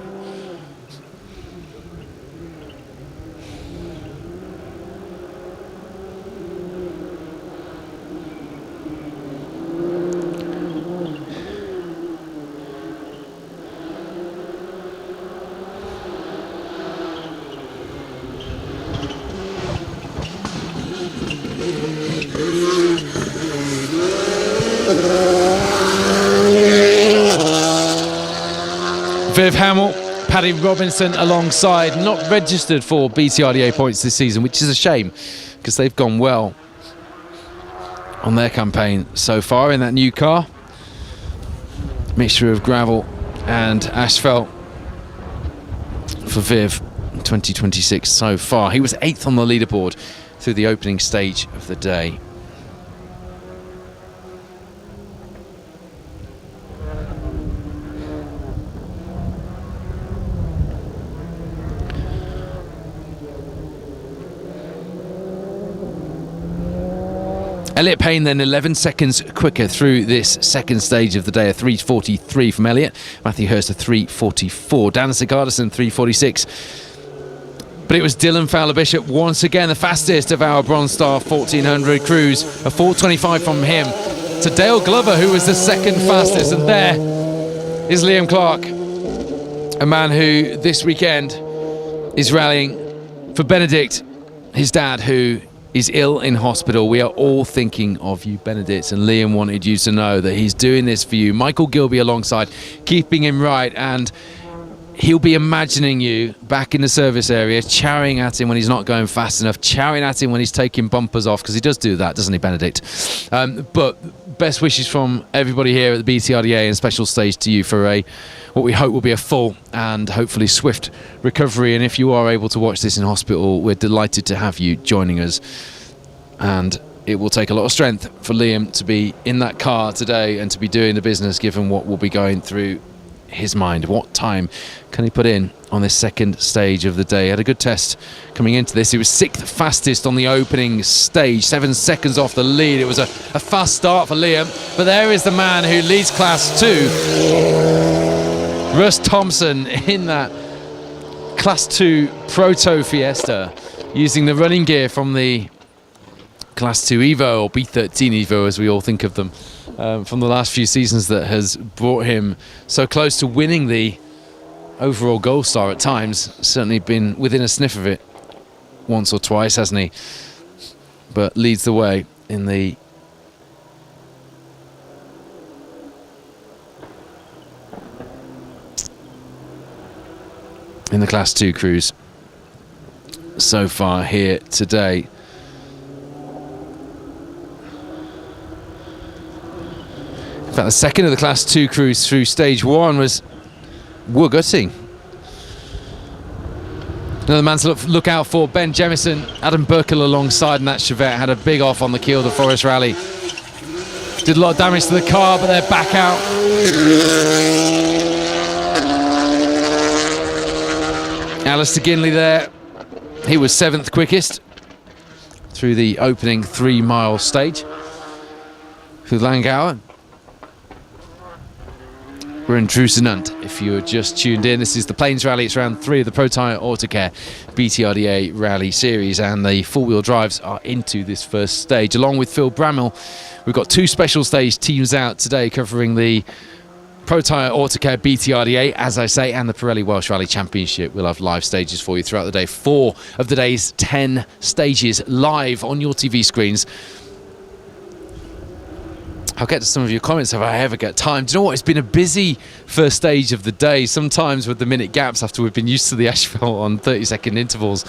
Viv Hamill, Paddy Robinson alongside, not registered for BTRDA points this season, which is a shame because they've gone well on their campaign so far in that new car. Mixture of gravel and asphalt for Viv in 2026 so far. He was 8th on the leaderboard through the opening stage of the day. Elliot Payne then 11 seconds quicker through this second stage of the day, a 3:43 from Elliot. Matthew Hurst a 3:44. Dan Sigurdarson 3:46. But it was Dylan Fowler-Bishop once again the fastest of our Bronze Star 1400 crews, a 4:25 from him to Dale Glover, who was the second fastest. And there is Liam Clark, a man who this weekend is rallying for Benedict, his dad, who is ill in hospital. We are all thinking of you, Benedict, and Liam wanted you to know that he's doing this for you. Michael Gilby alongside, keeping him right, and he'll be imagining you back in the service area, chowing at him when he's not going fast enough, chowing at him when he's taking bumpers off, because he does do that, doesn't he, Benedict? But best wishes from everybody here at the BTRDA and special stage to you for what we hope will be a full and hopefully swift recovery. And if you are able to watch this in hospital, we're delighted to have you joining us. And it will take a lot of strength for Liam to be in that car today and to be doing the business, given what will be going through his mind. What time can he put in on this second stage of the day? He had a good test coming into this. He was 6th fastest on the opening stage, 7 seconds off the lead. It was a fast start for Liam, but there is the man who leads Class 2, Russ Thompson, in that Class 2 Proto Fiesta, using the running gear from the Class 2 Evo, or B13 Evo as we all think of them, from the last few seasons, that has brought him so close to winning the overall gold star at times. Certainly been within a sniff of it once or twice, hasn't he? But leads the way in the Class 2 crews so far here today. In fact, the second of the Class 2 crews through stage 1 was gutting. Another man to look out for, Ben Jemison, Adam Burkle alongside in that Chevette, had a big off on the Kielder Forest Rally. Did a lot of damage to the car, but they're back out. Alistair Ginley there, he was 7th quickest through the opening 3-mile stage through Langauer. We're in Drusenant. If you're just tuned in, this is the Plains Rally. It's round 3 of the Protyre Autocare BTRDA Rally Series, and the four-wheel drives are into this first stage. Along with Phil Bramwell, we've got 2 special stage teams out today covering the Protyre Autocare BTRDA, as I say, and the Pirelli Welsh Rally Championship. We'll have live stages for you throughout the day. 4 of the day's 10 stages live on your TV screens. I'll get to some of your comments if I ever get time. Do you know what? It's been a busy first stage of the day, sometimes with the minute gaps after we've been used to the asphalt on 30-second intervals.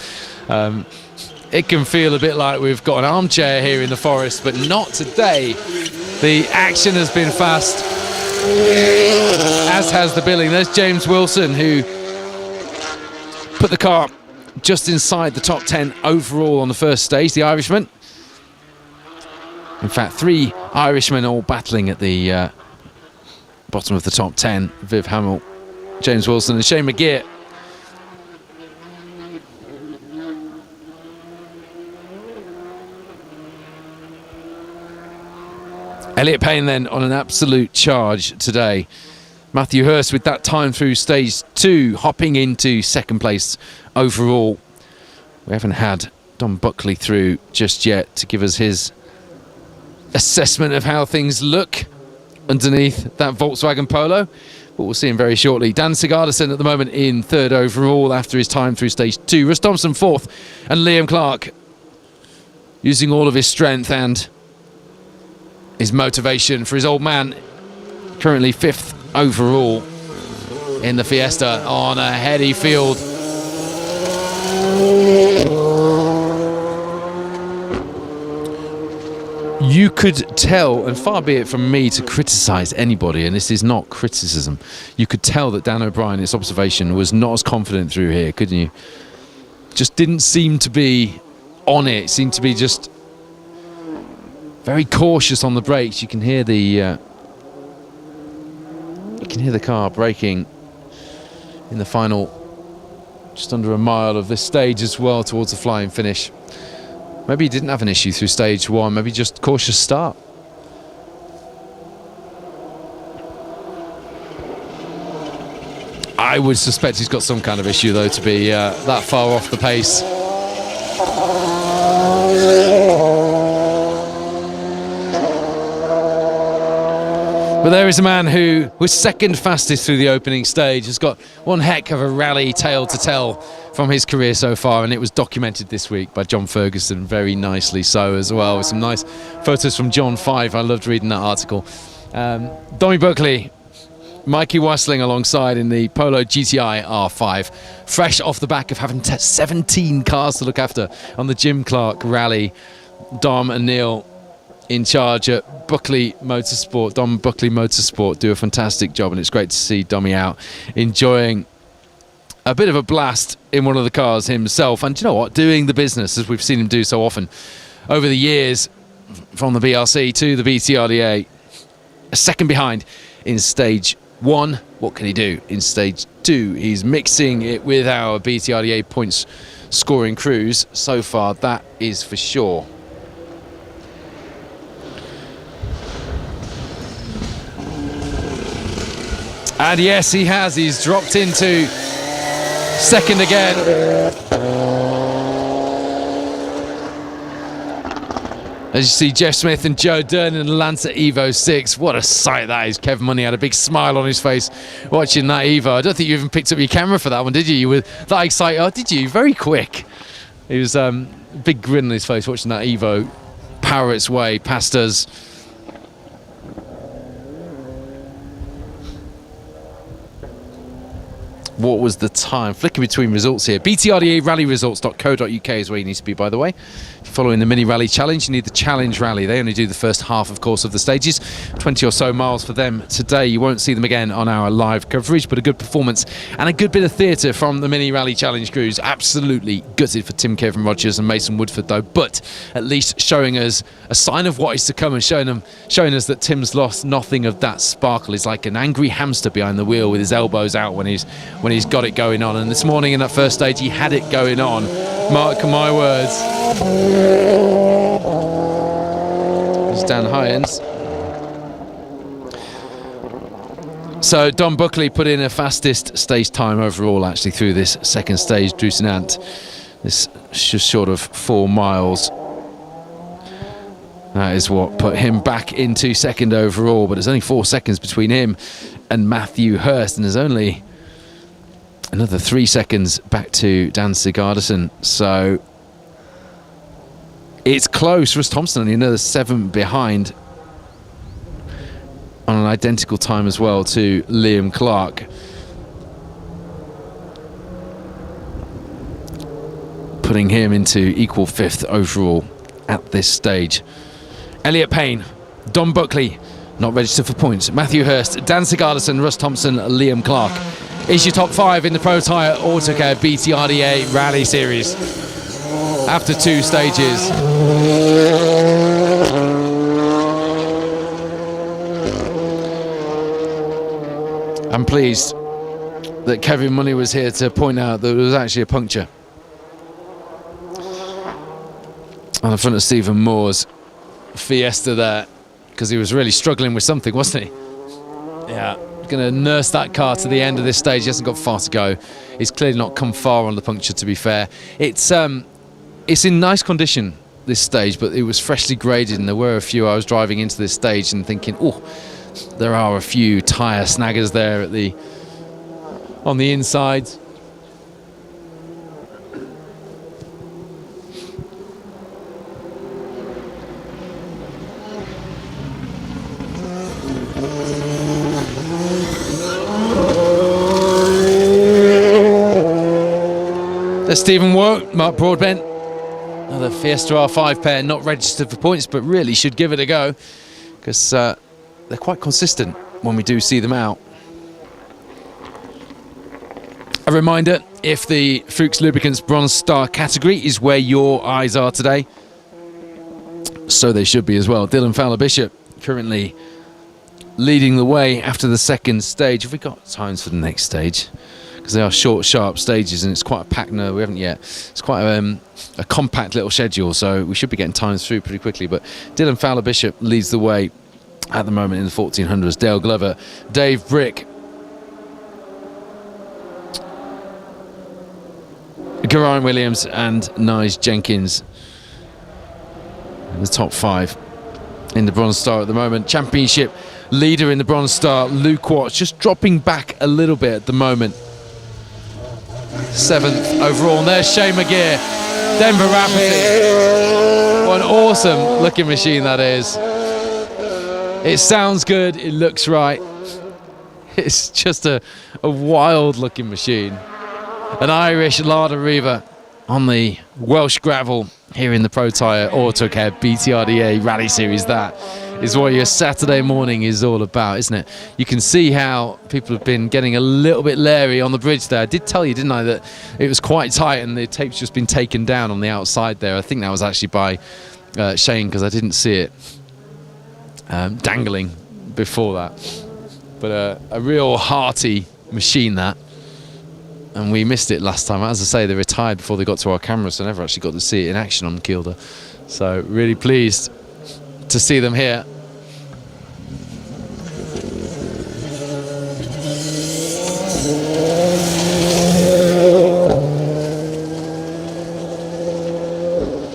It can feel a bit like we've got an armchair here in the forest, but not today. The action has been fast, as has the billing. There's James Wilson, who put the car just inside the top 10 overall on the first stage, the Irishman. In fact, 3 Irishmen all battling at the bottom of the top 10. Viv Hamill, James Wilson and Shane McGeer. Elliot Payne then on an absolute charge today. Matthew Hurst with that time through stage 2, hopping into 2nd place overall. We haven't had Don Buckley through just yet to give us his assessment of how things look underneath that Volkswagen Polo, but we'll see him very shortly. Dan Sigurdsson at the moment in 3rd overall after his time through stage 2. Russ Thompson 4th, and Liam Clark using all of his strength and his motivation for his old man, currently 5th overall in the Fiesta on a heady field. You could tell, and far be it from me to criticise anybody, and this is not criticism, you could tell that Dan O'Brien, its observation, was not as confident through here, couldn't you? Just didn't seem to be on it, seemed to be just very cautious on the brakes. You can hear the car braking in the final just under a mile of this stage as well towards the flying finish. Maybe he didn't have an issue through stage 1, maybe just cautious start. I would suspect he's got some kind of issue though to be that far off the pace. But there is a man who was 2nd fastest through the opening stage, has got one heck of a rally tale to tell from his career so far, and it was documented this week by John Ferguson, very nicely so as well, with some nice photos from John 5. I loved reading that article. Dommy Buckley Mikey Wassling alongside in the Polo GTI R5, fresh off the back of having 17 cars to look after on the Jim Clark Rally. Dom and Neil in charge at Buckley Motorsport. Dom Buckley Motorsport do a fantastic job, and it's great to see Dommy out enjoying a bit of a blast in one of the cars himself. And do you know what? Doing the business, as we've seen him do so often over the years, from the BRC to the BTRDA, a second behind in stage 1. What can he do in stage 2? He's mixing it with our BTRDA points scoring crews so far, that is for sure. And yes, he has. He's dropped into second again. As you see, Jeff Smith and Joe Dern in the Lancer Evo 6. What a sight that is. Kevin Money had a big smile on his face watching that Evo. I don't think you even picked up your camera for that one, did you? You were that excited. Oh, did you? Very quick. He was a big grin on his face watching that Evo power its way past us. What was the time? Flicking between results here. BTRDA rallyresults.co.uk is where you need to be, by the way. Following the mini rally challenge, you need the challenge rally. They only do the first half, of course, of the stages. 20 or so miles for them today. You won't see them again on our live coverage, but a good performance and a good bit of theatre from the mini rally challenge crews. Absolutely gutted for Tim Kevin Rogers and Mason Woodford, though, but at least showing us a sign of what is to come and showing us that Tim's lost nothing of that sparkle. He's like an angry hamster behind the wheel with his elbows out when he's got it going on. And this morning in that first stage, he had it going on. Mark my words. There's Dan Hyans. So Don Buckley put in a fastest stage time overall, actually, through this second stage. Drusenant, this just short of 4 miles. That is what put him back into second overall, but there's only 4 seconds between him and Matthew Hurst, and there's only another 3 seconds back to Dan Sigurdsson. So it's close. Russ Thompson only another 7 behind on an identical time as well to Liam Clark. Putting him into equal 5th overall at this stage. Elliot Payne, Don Buckley, not registered for points. Matthew Hurst, Dan Sigurdsson, Russ Thompson, Liam Clark is your top 5 in the Protyre Autocare BTRDA Rally Series after 2 stages. I'm pleased that Kevin Money was here to point out that there was actually a puncture on the front of Stephen Moore's Fiesta there, because he was really struggling with something, wasn't he? Yeah, going to nurse that car to the end of this stage. He hasn't got far to go. He's clearly not come far on the puncture, to be fair. It's in nice condition, this stage, but it was freshly graded, and there were a few. I was driving into this stage and thinking, oh, there are a few tyre snaggers there on the inside. There's Stephen Woe, Mark Broadbent. Another Fiesta R5 pair, not registered for points, but really should give it a go, because they're quite consistent when we do see them out. A reminder, if the Fuchs Lubricants Bronze Star category is where your eyes are today, so they should be as well. Dylan Fowler-Bishop currently leading the way after the second stage. Have we got times for the next stage? Because they are short, sharp stages, and it's quite a packed. No, we haven't yet. It's quite a compact little schedule, so we should be getting times through pretty quickly. But Dylan Fowler-Bishop leads the way at the moment in the 1400s. Dale Glover, Dave Brick, Geraint Williams and Nige Jenkins in the top 5 in the Bronze Star at the moment. Championship leader in the Bronze Star, Luke Watts, just dropping back a little bit at the moment. 7th overall. And there's Shane McGear, Denver Rafferty. What an awesome looking machine that is. It sounds good, it looks right. It's just a wild looking machine. An Irish Larder Reaver on the Welsh gravel here in the Protyre Autocare BTRDA Rally Series. That is what your Saturday morning is all about, isn't it? You can see how people have been getting a little bit leery on the bridge there. I did tell you, didn't I, that it was quite tight and the tape's just been taken down on the outside there. I think that was actually by Shane, because I didn't see it dangling before that. But a real hearty machine, that. And we missed it last time. As I say, they retired before they got to our camera, so I never actually got to see it in action on Kielder. So really pleased to see them here.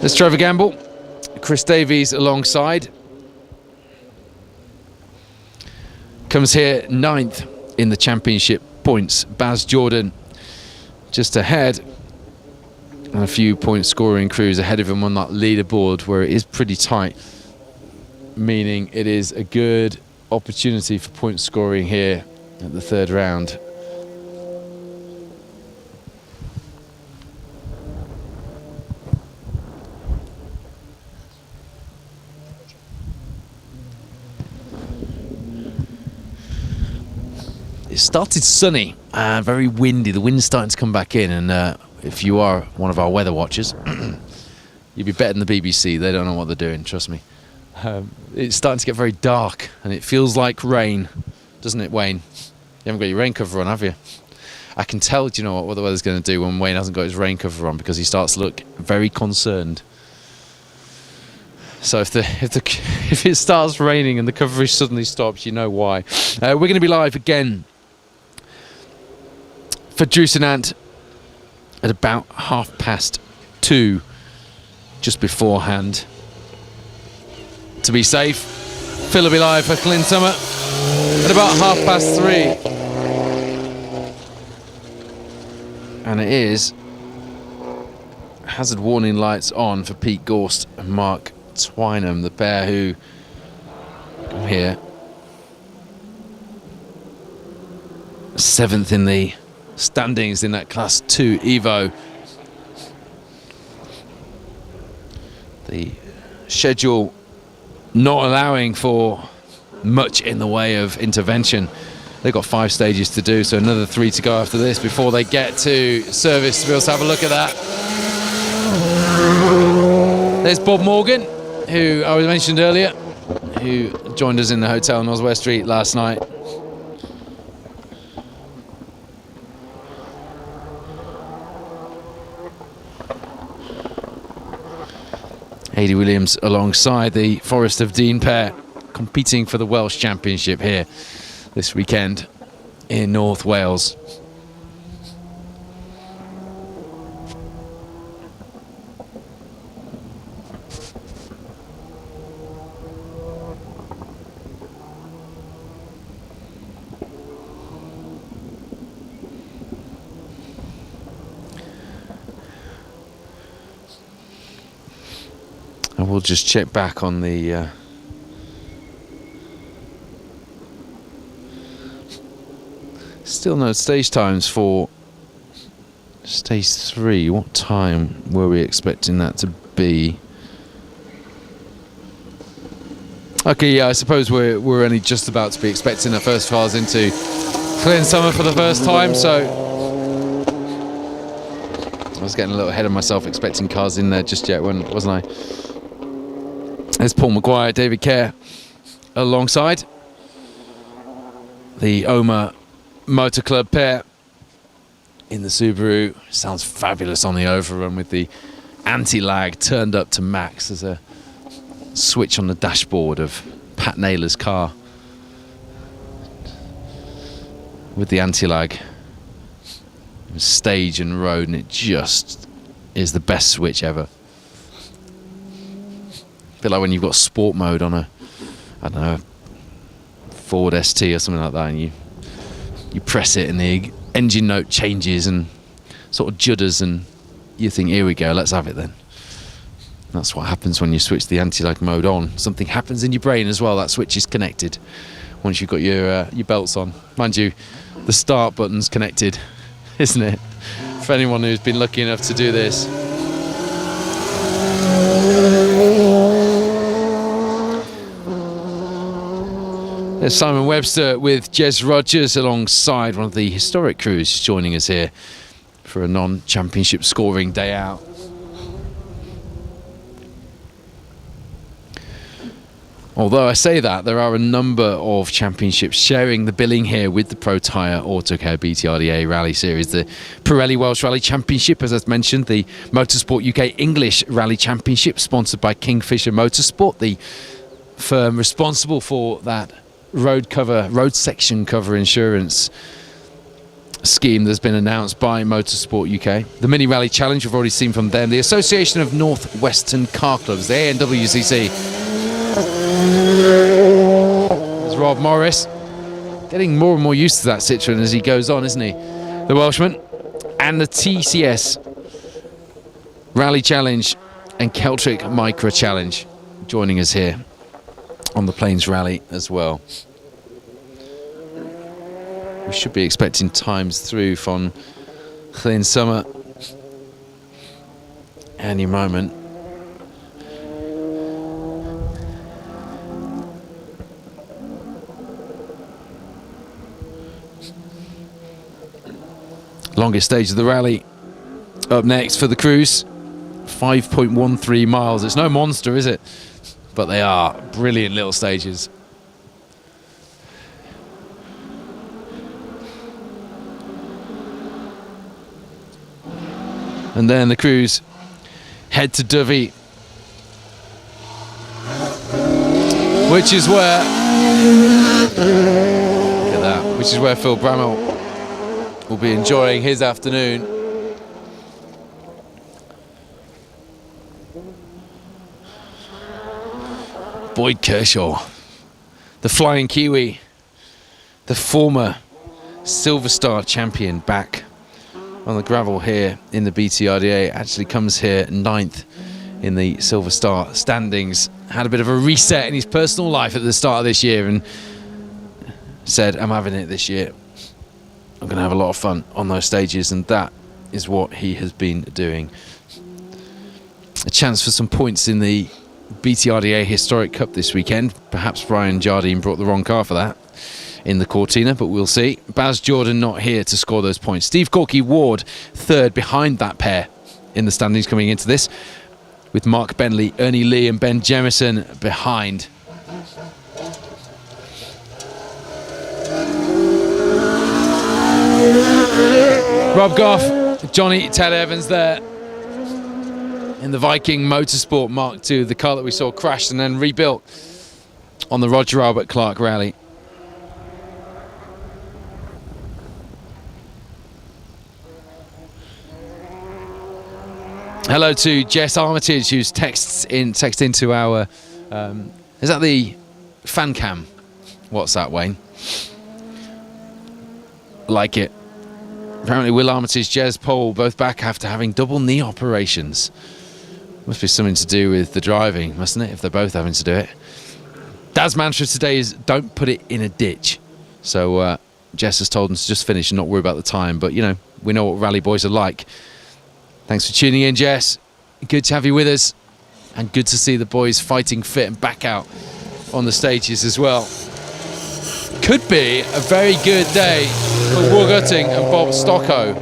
There's Trevor Gamble, Chris Davies alongside. Comes here 9th in the championship points. Baz Jordan just ahead, and a few point scoring crews ahead of him on that leaderboard, where it is pretty tight, meaning it is a good opportunity for point scoring here at the 3rd round. It started sunny and very windy. The wind's starting to come back in, and if you are one of our weather watchers, you'd be better than the BBC. They don't know what they're doing, trust me. It's starting to get very dark, and it feels like rain, doesn't it, Wayne? You haven't got your rain cover on, have you? I can tell, do you know what the weather's going to do when Wayne hasn't got his rain cover on, because he starts to look very concerned. So if it starts raining and the coverage suddenly stops, you know why. We're going to be live again for Drusenant at about 2:30, just beforehand. To be safe, Phil will be live for Clint Summer at about 3:30. And it is hazard warning lights on for Pete Gorst and Mark Twynham, the pair who come here 7th in the standings in that Class 2 Evo. The schedule not allowing for much in the way of intervention. They've got 5 stages to do, so another 3 to go after this before they get to service. We'll have a look at that. There's Bob Morgan, who I mentioned earlier, who joined us in the hotel on Oswest Street last night. Aidy Williams alongside the Forest of Dean pair, competing for the Welsh Championship here this weekend in North Wales. And we'll just check back on the still no stage times for stage 3. What time were we expecting that to be? Okay, yeah, I suppose we're only just about to be expecting the first cars into Clint Summer for the first time, so I was getting a little ahead of myself expecting cars in there just yet, wasn't I? There's Paul Maguire, David Kerr alongside the Oma Motor Club pair in the Subaru. Sounds fabulous on the overrun with the anti-lag turned up to max. There's a switch on the dashboard of Pat Naylor's car with the anti-lag, stage and road, and it just is the best switch ever. A bit like when you've got sport mode on a, I don't know, Ford ST or something like that, and you press it and the engine note changes and sort of judders, and you think, here we go, let's have it then. That's what happens when you switch the anti-lag mode on. Something happens in your brain as well. That switch is connected once you've got your belts on. Mind you, the start button's connected, isn't it? For anyone who's been lucky enough to do this. There's Simon Webster with Jez Rogers alongside one of the historic crews joining us here for a non-championship scoring day out. Although I say that, there are a number of championships sharing the billing here with the Protyre Autocare BTRDA Rally Series. The Pirelli Welsh Rally Championship, as I've mentioned, the Motorsport UK English Rally Championship, sponsored by Kingfisher Motorsport, the firm responsible for that road section cover insurance scheme that's been announced by Motorsport UK. The Mini Rally Challenge, we've already seen from them. The Association of North Western Car Clubs, the ANWCC. There's Rob Morris, getting more and more used to that Citroen as he goes on, isn't he? The Welshman. And the TCS Rally Challenge and Celtic Micro Challenge joining us here on the Plains Rally as well. We should be expecting times through from Llyn Summer any moment. Longest stage of the rally up next for the crews, 5.13 miles. It's no monster, is it? But they are brilliant little stages. And then the crews head to Dovey, which is where, look at that, which is where Phil Bramall will be enjoying his afternoon. Boyd Kershaw, the Flying Kiwi, the former Silver Star champion, back on the gravel here in the BTRDA, actually comes here 9th in the Silver Star standings. Had a bit of a reset in his personal life at the start of this year and said, I'm having it this year. I'm going to have a lot of fun on those stages, and that is what he has been doing. A chance for some points in the BTRDA Historic Cup this weekend. Perhaps Brian Jardine brought the wrong car for that in the Cortina, but we'll see. Baz Jordan not here to score those points. Steve Corky Ward third behind that pair in the standings coming into this, with Mark Bentley, Ernie Lee and Ben Jemison behind. Rob Goff, Johnny Ted Evans there in the Viking Motorsport Mark II, the car that we saw crashed and then rebuilt on the Roger Albert Clark Rally. Hello to Jess Armitage, who's texted into our is that the fan cam? What's that, Wayne? Like it. Apparently Will Armitage, Jez Pole, both back after having double knee operations. Must be something to do with the driving, mustn't it, if they're both having to do it. Dad's mantra today is don't put it in a ditch. So Jess has told them to just finish and not worry about the time. But, you know, we know what rally boys are like. Thanks for tuning in, Jess. Good to have you with us. And good to see the boys fighting fit and back out on the stages as well. Could be a very good day for Will Gutting and Bob Stocko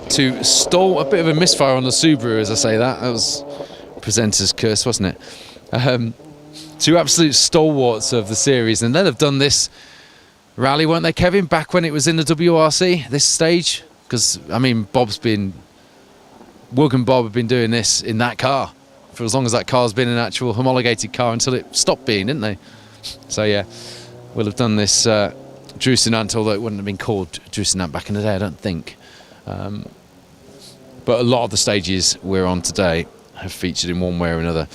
to stall. A bit of a misfire on the Subaru, as I say that. That was presenter's curse, wasn't it? Two absolute stalwarts of the series, and they'll have done this rally, weren't they, Kevin, back when it was in the WRC, this stage? Because, I mean, Wilk and Bob have been doing this in that car for as long as that car's been an actual homologated car until it stopped being, didn't they? So, yeah, we'll have done this Drusenant, although it wouldn't have been called Drusenant back in the day, I don't think. But a lot of the stages we're on today have featured in one way or another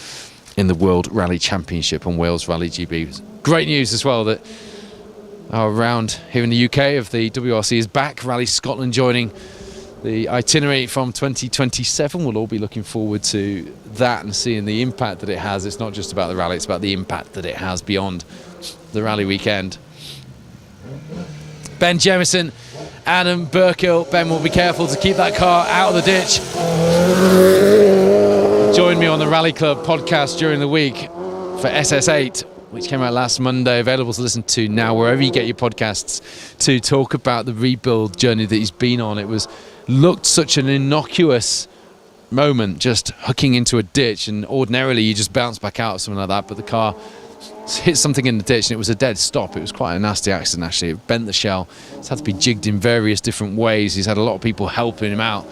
in the World Rally Championship and Wales Rally GB. Great news as well that our round here in the UK of the WRC is back. Rally Scotland joining the itinerary from 2027. We'll all be looking forward to that and seeing the impact that it has. It's not just about the rally, it's about the impact that it has beyond the rally weekend. Ben Jemison, Adam Burkill. Ben will be careful to keep that car out of the ditch. Join me on the Rally Club podcast during the week for SS8, which came out last Monday, available to listen to now wherever you get your podcasts, to talk about the rebuild journey that he's been on. It looked such an innocuous moment, just hooking into a ditch, and ordinarily you just bounce back out of something like that, but the car hit something in the ditch and it was a dead stop. It was quite a nasty accident, actually. It bent the shell. It's had to be jigged in various different ways. He's had a lot of people helping him out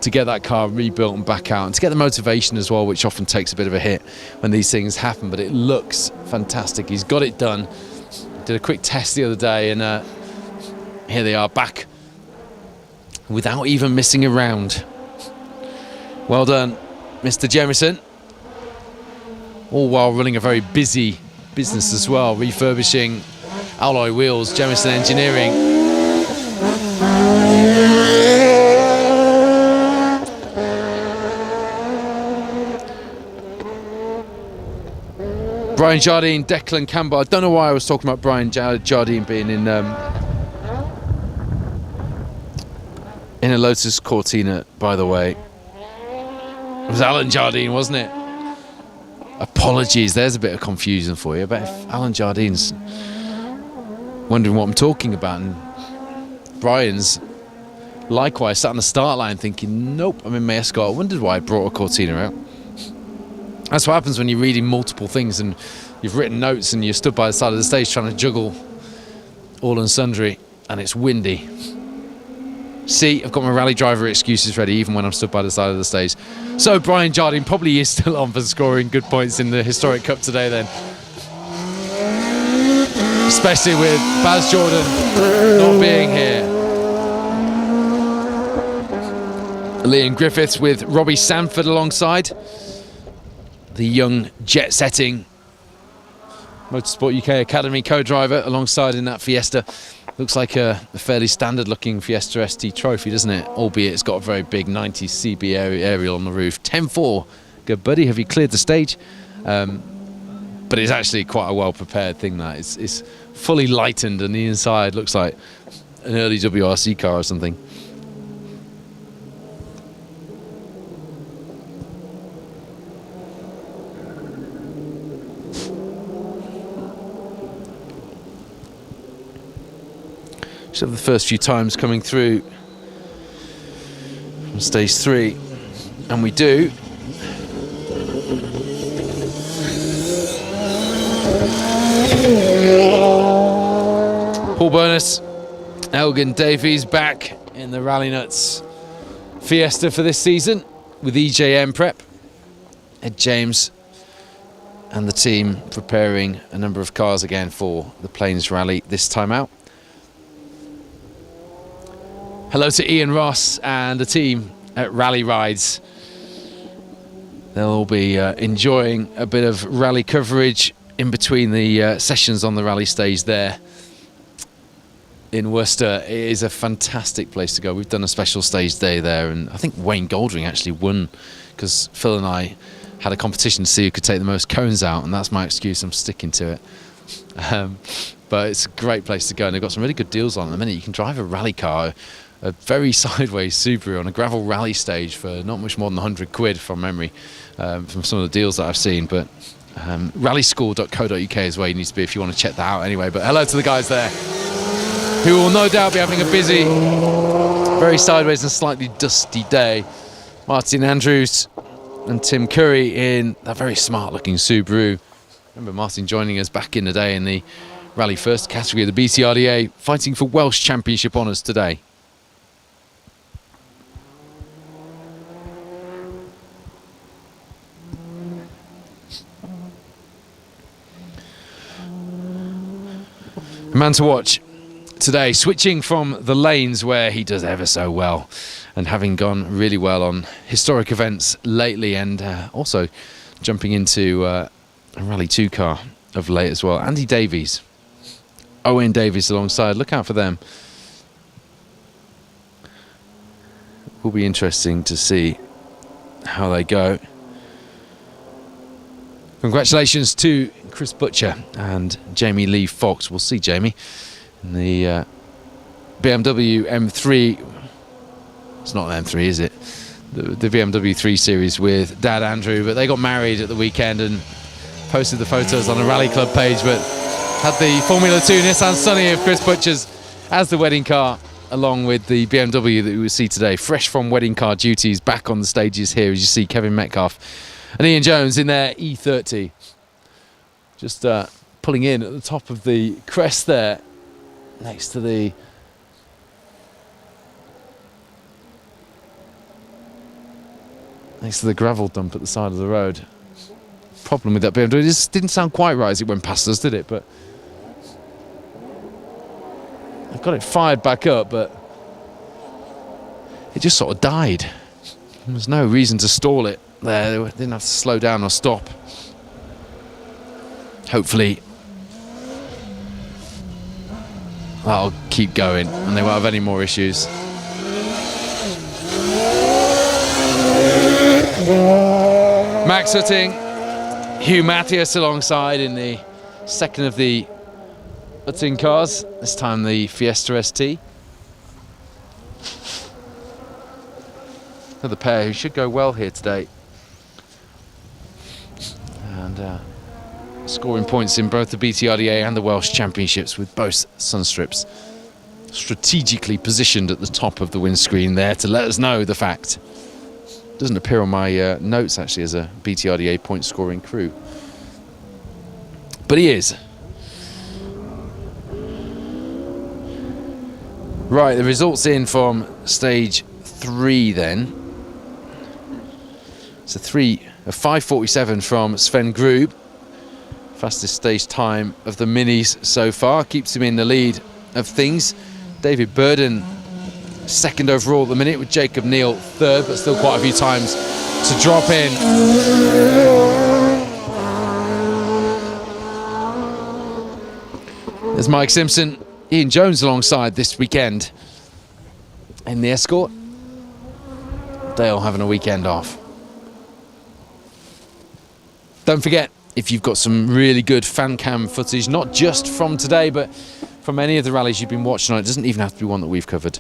to get that car rebuilt and back out, and to get the motivation as well, which often takes a bit of a hit when these things happen, but it looks fantastic. He's got it done. Did a quick test the other day, and here they are back without even missing a round. Well done, Mr. Jemison. All while running a very busy business as well, refurbishing alloy wheels, Jemison Engineering. Brian Jardine, Declan Campbell. I don't know why I was talking about Brian Jardine being in a Lotus Cortina, by the way. It was Alan Jardine, wasn't it? Apologies, there's a bit of confusion for you. But if Alan Jardine's wondering what I'm talking about, and Brian's likewise sat on the start line thinking, nope, I'm in my Escort. I wondered why I brought a Cortina out. That's what happens when you're reading multiple things and you've written notes and you're stood by the side of the stage trying to juggle all and sundry, and it's windy. See, I've got my rally driver excuses ready even when I'm stood by the side of the stage. So Brian Jardine probably is still on for scoring good points in the Historic Cup today then. Especially with Baz Jordan not being here. Liam Griffiths with Robbie Sanford alongside. The young jet-setting Motorsport UK Academy co-driver alongside in that Fiesta. Looks like a fairly standard-looking Fiesta ST Trophy, doesn't it? Albeit it's got a very big 90s CB aerial on the roof. 10-4. Good buddy, have you cleared the stage? But it's actually quite a well-prepared thing, that. It's fully lightened, and the inside looks like an early WRC car or something. Just have the first few times coming through from stage 3, and we do. Paul Bonus, Elgin Davies back in the Rally Nuts Fiesta for this season with EJM Prep. Ed James and the team preparing a number of cars again for the Plains Rally this time out. Hello to Ian Ross and the team at Rally Rides. They'll all be enjoying a bit of rally coverage in between the sessions on the rally stage there in Worcester. It is a fantastic place to go. We've done a special stage day there, and I think Wayne Goldring actually won because Phil and I had a competition to see who could take the most cones out, and that's my excuse. I'm sticking to it. But it's a great place to go, and they've got some really good deals on at the minute. You can drive a rally car, a very sideways Subaru on a gravel rally stage for not much more than 100 quid from memory, from some of the deals that I've seen. But rallyschool.co.uk is where you need to be if you want to check that out anyway. But hello to the guys there, who will no doubt be having a busy, very sideways and slightly dusty day. Martin Andrews and Tim Curry in that very smart looking Subaru. Remember Martin joining us back in the day in the Rally First category of the BTRDA, fighting for Welsh Championship honours today. A man to watch today, switching from the lanes where he does ever so well, and having gone really well on historic events lately, and also jumping into a Rally 2 car of late as well. Andy Davies, Owen Davies alongside. Look out for them. will be interesting to see how they go. Congratulations to Chris Butcher and Jamie Lee Fox. We'll see Jamie in the BMW M3. It's not an M3, is it? The BMW 3 Series with Dad Andrew, but they got married at the weekend and posted the photos on a Rally Club page, but had the Formula 2 Nissan Sunny of Chris Butcher's as the wedding car, along with the BMW that we will see today, fresh from wedding car duties, back on the stages here as you see Kevin Metcalf and Ian Jones in their E30, just pulling in at the top of the crest there, next to the gravel dump at the side of the road. Problem with that BMW, it just didn't sound quite right as it went past us, did it? But I've got it fired back up, but it just sort of died. There was no reason to stall it there. They didn't have to slow down or stop. Hopefully that'll keep going and they won't have any more issues. Max Hutting, Hugh Mathias alongside in the second of the Hutting cars, this time the Fiesta ST. Another pair who should go well here today. And scoring points in both the BTRDA and the Welsh Championships, with both Sunstrips strategically positioned at the top of the windscreen there to let us know the fact. Doesn't appear on my notes actually as a BTRDA point scoring crew, but he is. Right, the results in from stage 3 then. It's a 5:47 from Sven Grub, fastest stage time of the minis so far, keeps him in the lead of things. David Burden second overall at the minute, with Jacob Neal third, but still quite a few times to drop in. There's Mike Simpson, Ian Jones alongside this weekend in the Escort. Dale having a weekend off. Don't forget, if you've got some really good fan cam footage, not just from today, but from any of the rallies you've been watching on, it doesn't even have to be one that we've covered.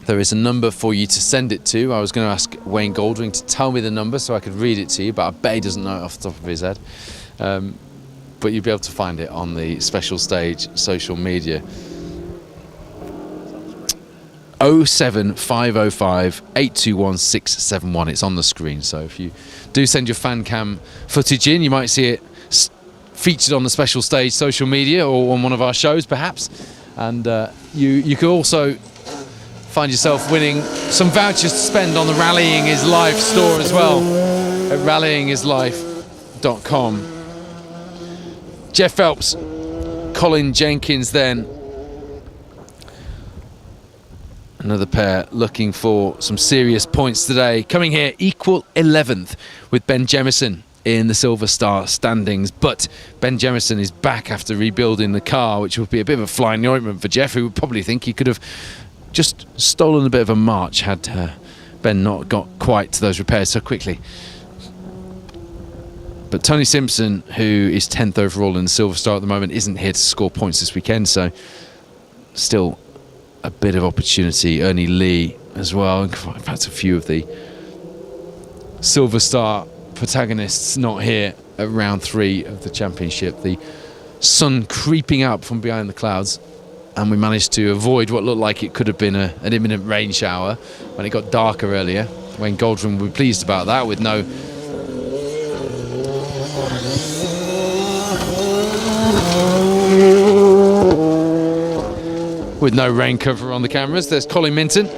There is a number for you to send it to. I was going to ask Wayne Goldring to tell me the number so I could read it to you, but I bet he doesn't know it off the top of his head. But you'll be able to find it on the Special Stage social media. 07505 821 671. It's on the screen, so if you do send your fan cam footage in, you might see it featured on the Special Stage social media or on one of our shows perhaps. And you could also find yourself winning some vouchers to spend on the Rallying Is Life store as well at rallyingislife.com. Jeff Phelps, Colin Jenkins then. Another pair looking for some serious points today. Coming here, equal 11th with Ben Jemison in the Silver Star standings. But Ben Jemison is back after rebuilding the car, which will be a bit of a fly in the ointment for Jeff, who would probably think he could have just stolen a bit of a march had Ben not got quite to those repairs so quickly. But Tony Simpson, who is 10th overall in the Silver Star at the moment, isn't here to score points this weekend, so still a bit of opportunity. Ernie Lee as well. In fact, a few of the Silver Star protagonists not here at round 3 of the championship. The sun creeping up from behind the clouds, and we managed to avoid what looked like it could have been an imminent rain shower when it got darker earlier. Wayne Goldring will be pleased about that, with no rain cover on the cameras. There's Colin Minton.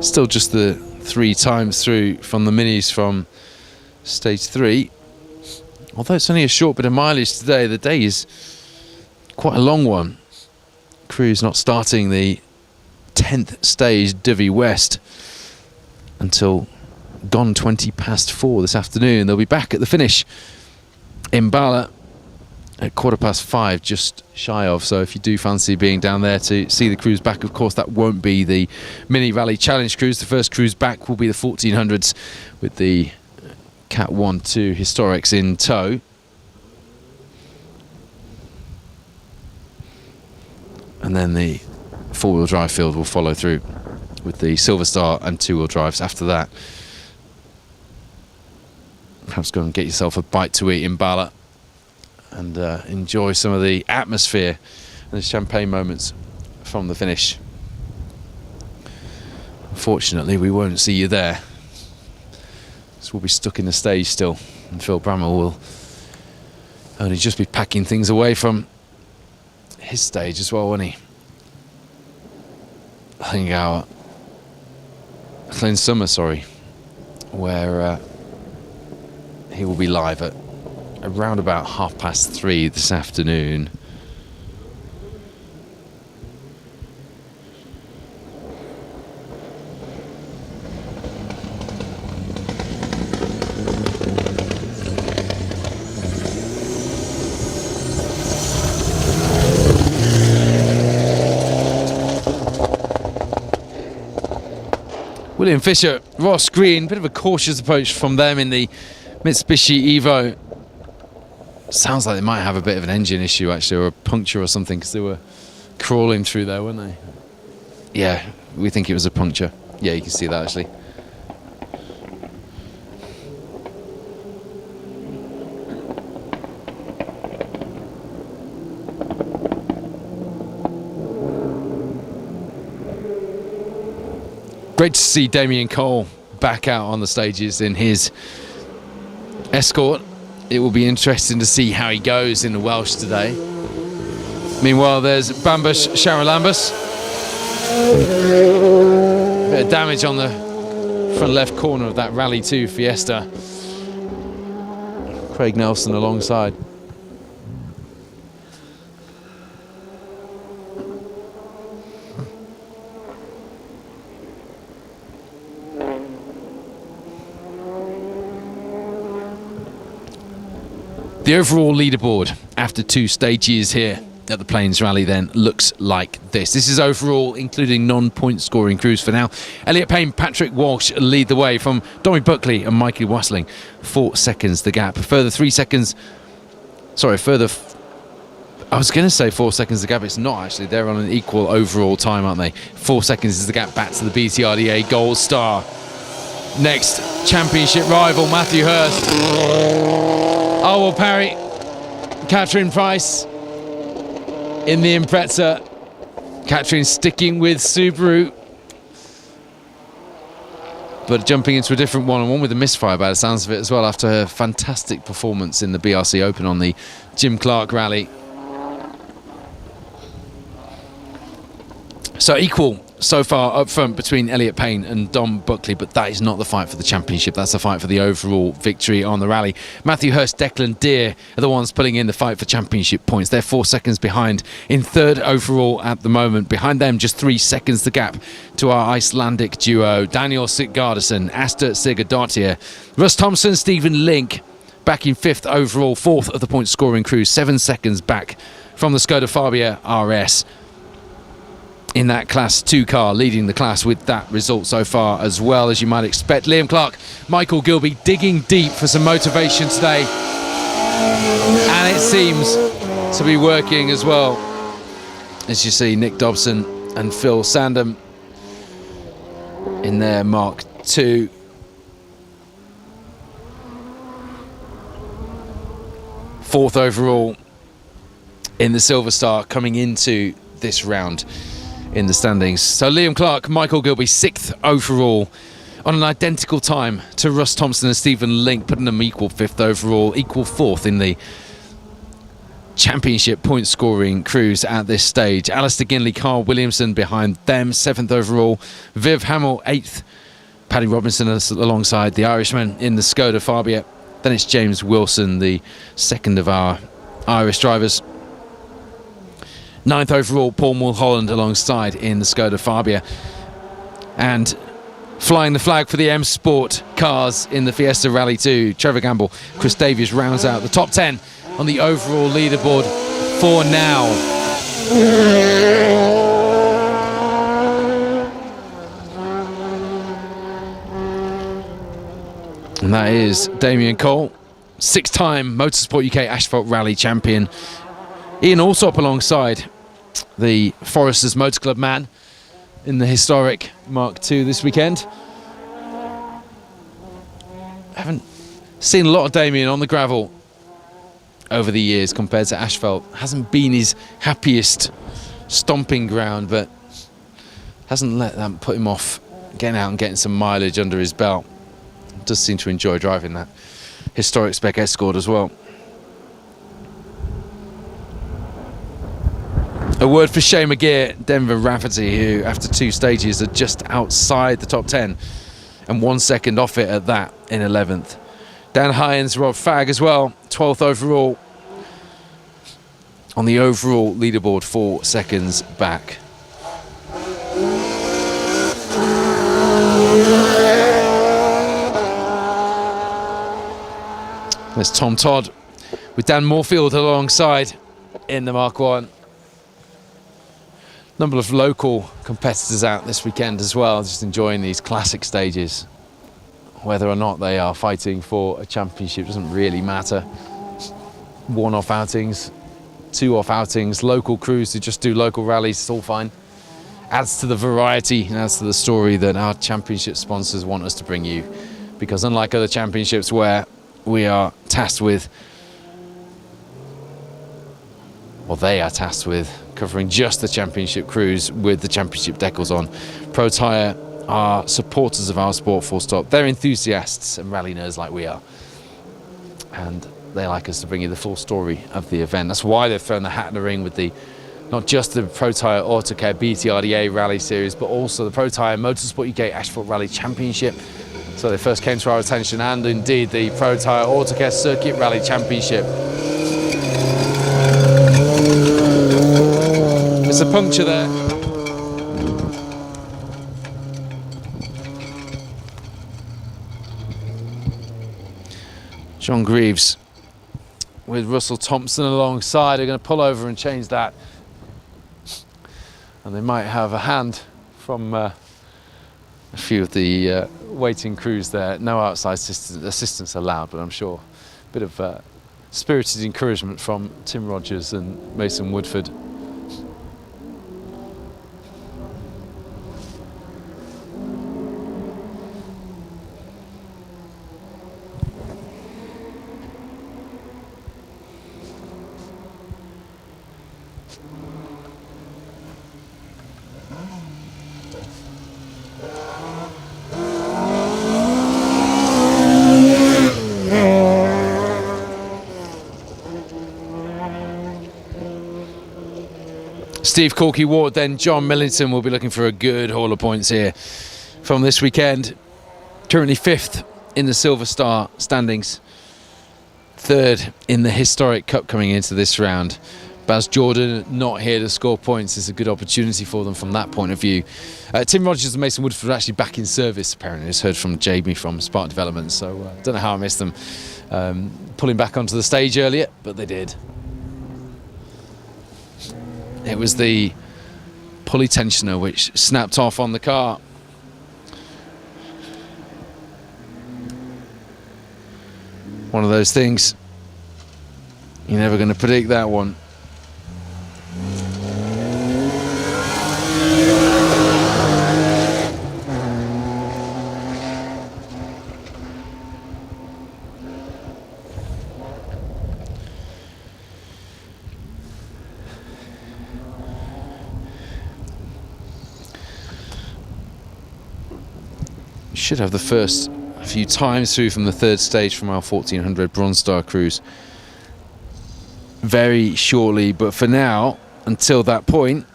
Still just the 3 times through from the minis from stage 3. Although it's only a short bit of mileage today, the day is quite a long one. Crew's not starting the 10th stage, Divvy West, until gone 20 past 4 this afternoon. They'll be back at the finish in Bala at 5:15, just shy of. So if you do fancy being down there to see the crews back, of course that won't be the Mini Rally Challenge crews. The first crews back will be the 1400s with the Cat 1-2 Historics in tow. And then the four-wheel drive field will follow through with the Silver Star and two-wheel drives after that. Perhaps go and get yourself a bite to eat in Bala and enjoy some of the atmosphere and the champagne moments from the finish. Unfortunately, we won't see you there, so we'll be stuck in the stage still, and Phil Bramwell will only just be packing things away from his stage as well, won't he? I think our Glen Summer, where he will be live at around about 3:30 this afternoon. William Fisher, Ross Green, bit of a cautious approach from them in the Mitsubishi Evo. Sounds like they might have a bit of an engine issue actually, or a puncture or something, because they were crawling through there, weren't they? Yeah, we think it was a puncture. Yeah, you can see that actually. Great to see Damien Cole back out on the stages in his Escort. It will be interesting to see how he goes in the Welsh today. Meanwhile, there's Bambus Charalambus. Bit of damage on the front left corner of that Rally 2 Fiesta. Craig Nelson alongside. The overall leaderboard after 2 stages here at the Plains Rally then looks like this. This is overall, including non-point scoring crews for now. Elliot Payne, Patrick Walsh lead the way from Dommy Buckley and Mikey Wassling. 4 seconds the gap. Further 3 seconds. Sorry, I was going to say 4 seconds the gap. It's not actually. They're on an equal overall time, aren't they? 4 seconds is the gap back to the BTRDA Gold Star. Next, championship rival Matthew Hurst. Arwell Parry, Catherine Price in the Impreza. Catherine sticking with Subaru, but jumping into a different one, and one with a misfire by the sounds of it as well, after her fantastic performance in the BRC Open on the Jim Clark Rally. So equal so far up front between Elliot Payne and Dom Buckley, but that is not the fight for the championship. That's the fight for the overall victory on the rally. Matthew Hurst, Declan Deere are the ones pulling in the fight for championship points. They're 4 seconds behind in third overall at the moment. Behind them, just 3 seconds the gap to our Icelandic duo, Daniel Sigurdarsson, Asta Sigurdardottir, Russ Thompson, Stephen Link back in 5th overall, 4th of the point scoring crew, 7 seconds back from the Skoda Fabia RS. In that Class 2 car, leading the class with that result so far as well, as you might expect. Liam Clark, Michael Gilby digging deep for some motivation today, and it seems to be working as well, as you see Nick Dobson and Phil Sandham in their Mark II. Fourth overall in the Silver Star coming into this round in the standings. So Liam Clark, Michael Gilby 6th overall on an identical time to Russ Thompson and Stephen Link, putting them equal 5th overall, equal 4th in the championship point scoring crews at this stage. Alistair Ginley, Carl Williamson behind them, 7th overall. Viv Hamill 8th Paddy Robinson alongside the Irishman in the Skoda Fabia. Then it's James Wilson, the second of our Irish drivers. 9th overall, Paul Mulholland alongside in the Skoda Fabia. And flying the flag for the M Sport cars in the Fiesta Rally 2, Trevor Gamble, Chris Davies rounds out the top 10 on the overall leaderboard for now. And that is Damien Cole, 6-time Motorsport UK Asphalt Rally champion. Ian Alsop alongside the Foresters Motor Club man in the historic Mark II this weekend. Haven't seen a lot of Damien on the gravel over the years compared to asphalt. Hasn't been his happiest stomping ground, but hasn't let that put him off getting out and getting some mileage under his belt. Does seem to enjoy driving that historic spec Escort as well. A word for Shane McGeer, Denver Rafferty, who after 2 stages are just outside the top 10 and 1 second off it at that in 11th. Dan Hynes, Rob Fagg as well, 12th overall on the overall leaderboard, 4 seconds back. There's Tom Todd with Dan Moorfield alongside in the Mark 1. Number of local competitors out this weekend as well, just enjoying these classic stages. Whether or not they are fighting for a championship doesn't really matter. One-off outings, 2-off outings, local crews who just do local rallies, it's all fine. Adds to the variety and adds to the story that our championship sponsors want us to bring you. Because unlike other championships where we are tasked with, or they are tasked with, covering just the championship crews with the championship decals on, Protyre are supporters of our sport, full stop. They're enthusiasts and rally nerds like we are. And they like us to bring you the full story of the event. That's why they've thrown the hat in the ring with the, not just the Protyre Autocare BTRDA Rally Series, but also the Protyre Motorsport UK Asphalt Rally Championship. So they first came to our attention, and indeed the Protyre Autocare Circuit Rally Championship. There's a puncture there. John Greaves with Russell Thompson alongside are going to pull over and change that. And they might have a hand from a few of the waiting crews there. No outside assistance allowed, but I'm sure a bit of spirited encouragement from Tim Rogers and Mason Woodford. Steve Corky Ward, then John Millington will be looking for a good haul of points here from this weekend. Currently 5th in the Silver Star standings, 3rd in the historic cup coming into this round. Baz Jordan not here to score points. It's a good opportunity for them from that point of view. Tim Rogers and Mason Woodford are actually back in service, apparently. I just heard from Jamie from Spark Development, so don't know how I missed them pulling back onto the stage earlier, but they did. It was the pulley tensioner which snapped off on the car. One of those things, you're never going to predict that one. Should have the first few times through from the 3rd stage from our 1400 Bronze Star cruise very shortly, but for now, until that point,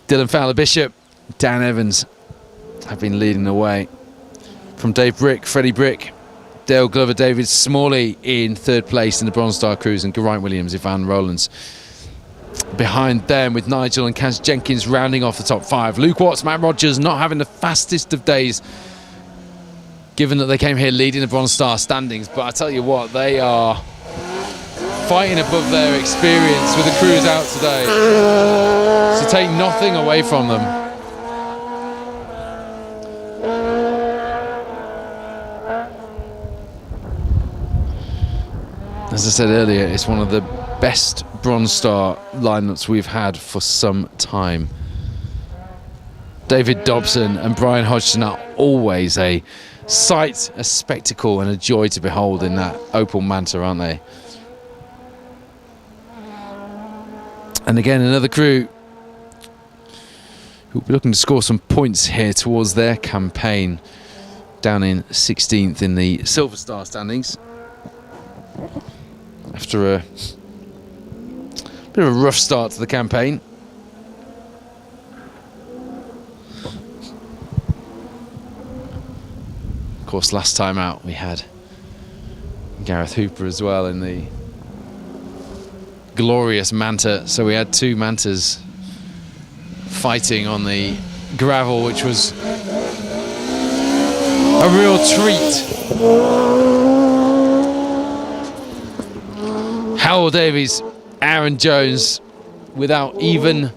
Dylan Fowler Bishop, Dan Evans have been leading the way. From Dave Brick, Freddie Brick, Dale Glover, David Smalley in third place in the Bronze Star Cruise, and Geraint Williams, Ivan Rowlands behind them, with Nigel and Kaz Jenkins rounding off the top 5. Luke Watts, Matt Rogers not having the fastest of days, given that they came here leading the Bronze Star standings. But I tell you what, they are fighting above their experience with the crews out today. So take nothing away from them. As I said earlier, it's one of the best Bronze Star lineups we've had for some time. David Dobson and Brian Hodgson are always a sight, a spectacle and a joy to behold in that Opel Manta, aren't they? And again, another crew who'll be looking to score some points here towards their campaign, down in 16th in the Silver Star standings. After a bit of a rough start to the campaign. Of course, last time out we had Gareth Hooper as well in the glorious Manta. So we had 2 Mantas fighting on the gravel, which was a real treat. Howell Davies, Aaron Jones, without even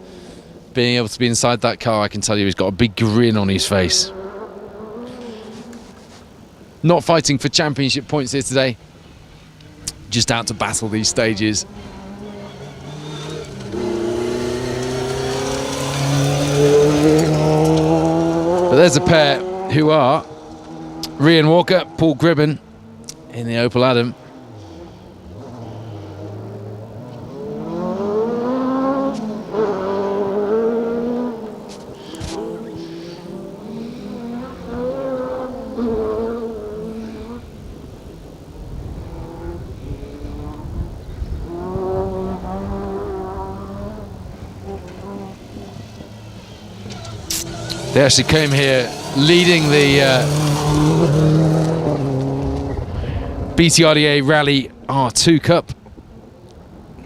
being able to be inside that car, I can tell you he's got a big grin on his face. Not fighting for championship points here today, just out to battle these stages. But there's a pair who are Ryan Walker, Paul Gribben in the Opel Adam. They actually came here leading the BTRDA Rally R2 Cup.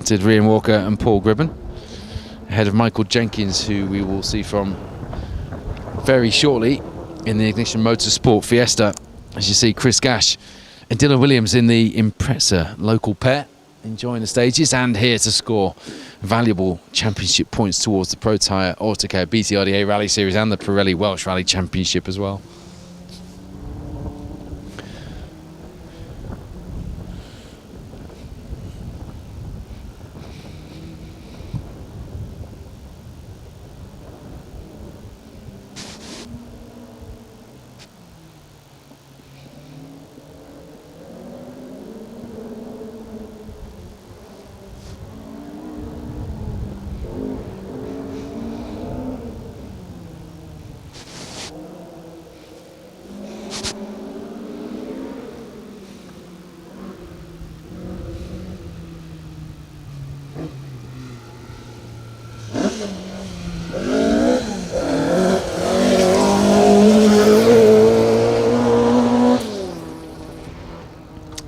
Did Ryan Walker and Paul Gribben, ahead of Michael Jenkins, who we will see from very shortly in the Ignition Motorsport Fiesta. As you see, Chris Gash and Dylan Williams in the Impreza local pair, enjoying the stages and here to score valuable championship points towards the Protyre Autocare BTRDA Rally Series and the Pirelli Welsh Rally Championship as well.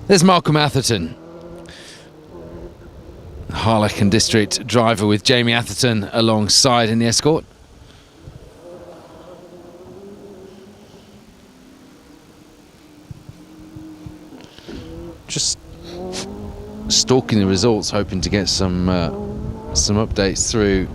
There's Malcolm Atherton, Harlequin District driver, with Jamie Atherton alongside in the escort. Just stalking the results, hoping to get some updates through.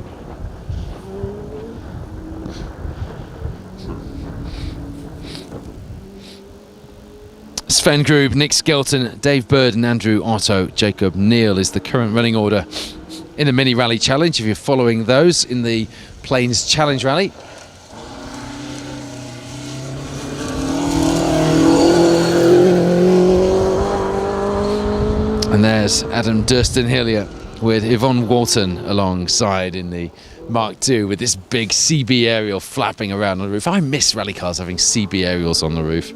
Sven Grube, Nick Skelton, Dave Bird and Andrew Otto. Jacob Neal is the current running order in the Mini Rally Challenge, if you're following those in the Plains Challenge Rally. And there's Adam Durston-Hillier with Yvonne Walton alongside in the Mark II, with this big CB aerial flapping around on the roof. I miss rally cars having CB aerials on the roof.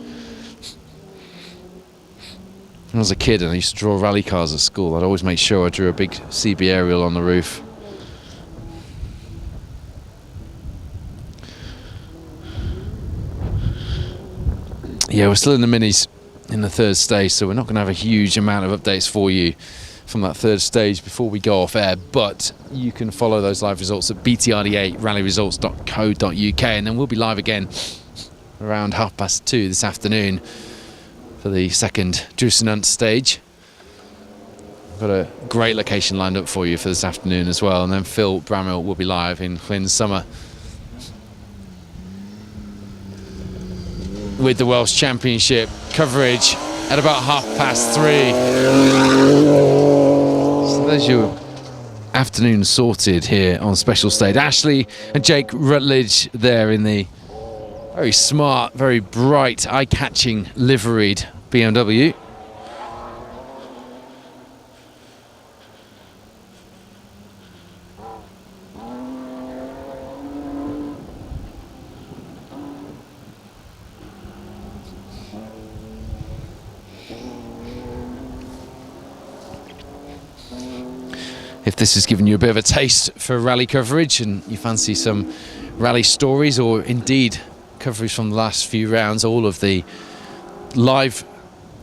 When I was a kid and I used to draw rally cars at school, I'd always make sure I drew a big CB aerial on the roof. Yeah, we're still in the minis in the third stage, so we're not going to have a huge amount of updates for you from that third stage before we go off air, but you can follow those live results at BTRDA rallyresults.co.uk, and then we'll be live again around 2:30 this afternoon for the second Drusenant stage. We've got a great location lined up for you for this afternoon as well, and then Phil Bramwell will be live in Llyn Summer with the Welsh Championship coverage at about 3:30. So there's your afternoon sorted here on special stage. Ashley and Jake Rutledge there in the very smart, very bright, eye-catching liveried BMW. If this has given you a bit of a taste for rally coverage and you fancy some rally stories, or indeed coverage from the last few rounds, all of the live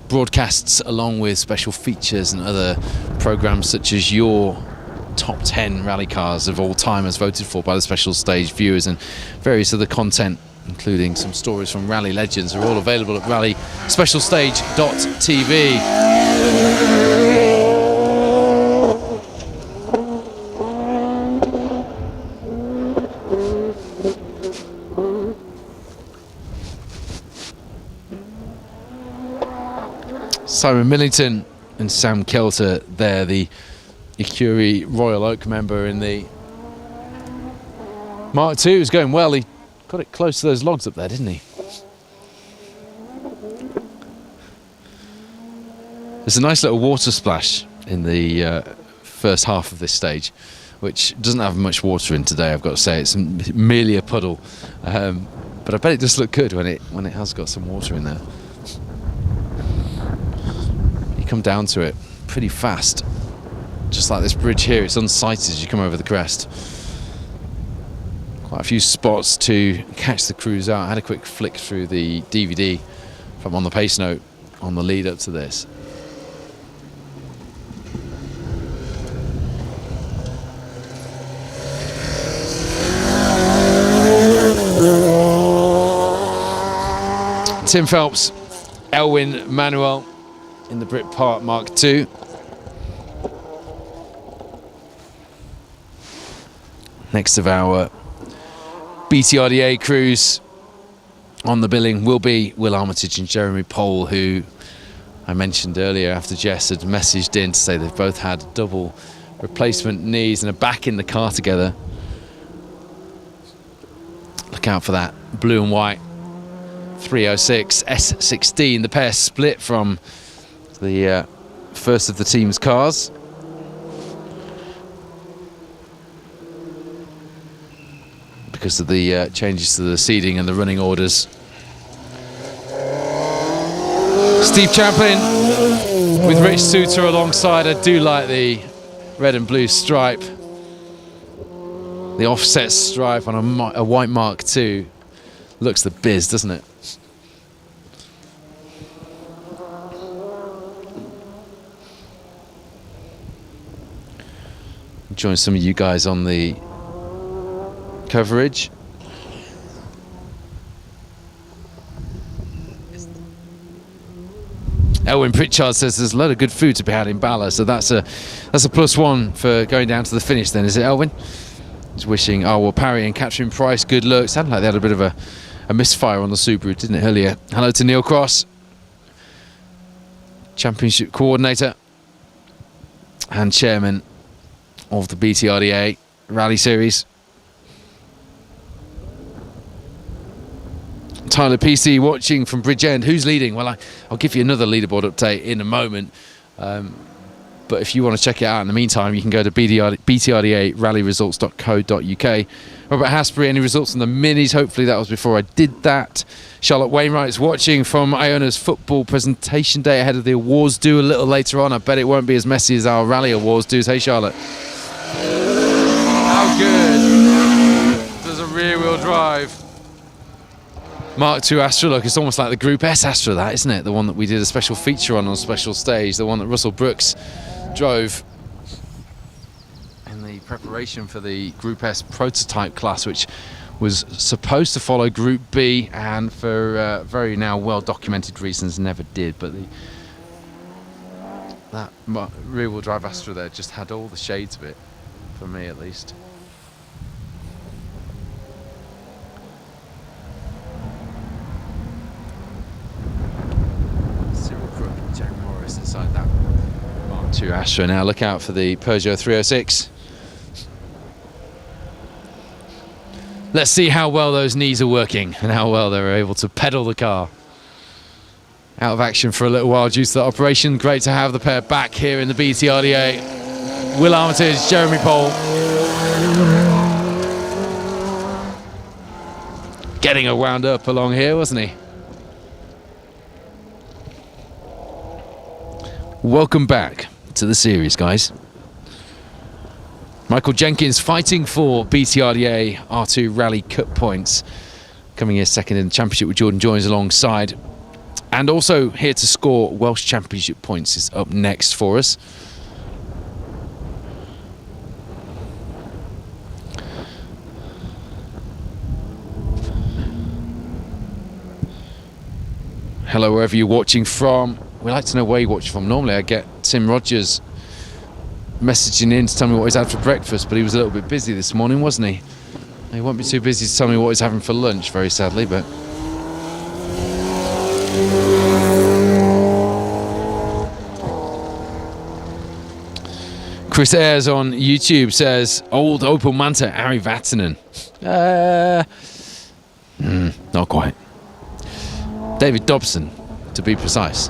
broadcasts along with special features and other programs such as your top 10 rally cars of all time as voted for by the special stage viewers, and various other content including some stories from rally legends, are all available at rallyspecialstage.tv. Simon Millington and Sam Kelter there, the Ecurie Royal Oak member in the Mark II. Is going well. He got it close to those logs up there, didn't he? There's a nice little water splash in the first half of this stage, which doesn't have much water in today, I've got to say. It's merely a puddle, but I bet it does look good when it has got some water in there. You come down to it pretty fast, just like this bridge here. It's unsighted as you come over the crest. Quite a few spots to catch the crews out. I had a quick flick through the DVD from On the Pace Note on the lead up to this. Tim Phelps, Elwyn Manuel in the Brit Part Mark II. Next of our BTRDA crews on the billing will be Will Armitage and Jeremy Pole, who I mentioned earlier after Jess had messaged in to say they've both had double replacement knees and are back in the car together. Look out for that blue and white 306 S16. The pair split from the first of the team's cars. Because of the changes to the seeding and the running orders. Steve Champlin with Rich Suter alongside. I do like the red and blue stripe. The offset stripe on a white Mark II. Looks the biz, doesn't it? Join some of you guys on the coverage. Elwyn Pritchard says there's a lot of good food to be had in Bala, so that's a +1 for going down to the finish then, is it, Elwyn? He's wishing Parry and Catherine Price good luck. Sounded like they had a bit of a misfire on the Subaru, didn't it, earlier? Hello to Neil Cross, Championship Coordinator and Chairman of the BTRDA Rally Series. Tyler PC watching from Bridgend. Who's leading? Well, I'll give you another leaderboard update in a moment. But if you want to check it out in the meantime, you can go to BTRDA rallyresults.co.uk. Robert Hasbury, any results on the minis? Hopefully that was before I did that. Charlotte Wainwright's watching from Iona's football presentation day ahead of the awards due a little later on. I bet it won't be as messy as our rally awards dues. Hey, Charlotte. How good does a rear-wheel drive Mark II Astra. Look, it's almost like the Group S Astra, that, isn't it? The one that we did a special feature on special stage, the one that Russell Brooks drove in the preparation for the Group S prototype class, which was supposed to follow Group B, and for very now well documented reasons never did. But that rear-wheel drive Astra there just had all the shades of it, for me at least. Inside that Mark II Astra. Now look out for the Peugeot 306. Let's see how well those knees are working and how well they're able to pedal the car. Out of action for a little while due to the operation. Great to have the pair back here in the BTRDA. Will Armitage, Jeremy Pole. Getting a wound up along here, wasn't he? Welcome back to the series, guys. Michael Jenkins fighting for BTRDA R2 Rally Cup points. Coming here second in the championship with Jordan Joins alongside. And also here to score Welsh Championship points is up next for us. Hello, wherever you're watching from. We like to know where you're watching from. Normally I get Tim Rogers messaging in to tell me what he's had for breakfast, but he was a little bit busy this morning, wasn't he? He won't be too busy to tell me what he's having for lunch, very sadly, but... Chris Ayres on YouTube says, old Opel Manta, Ari Vatanen. Not quite. David Dobson, to be precise.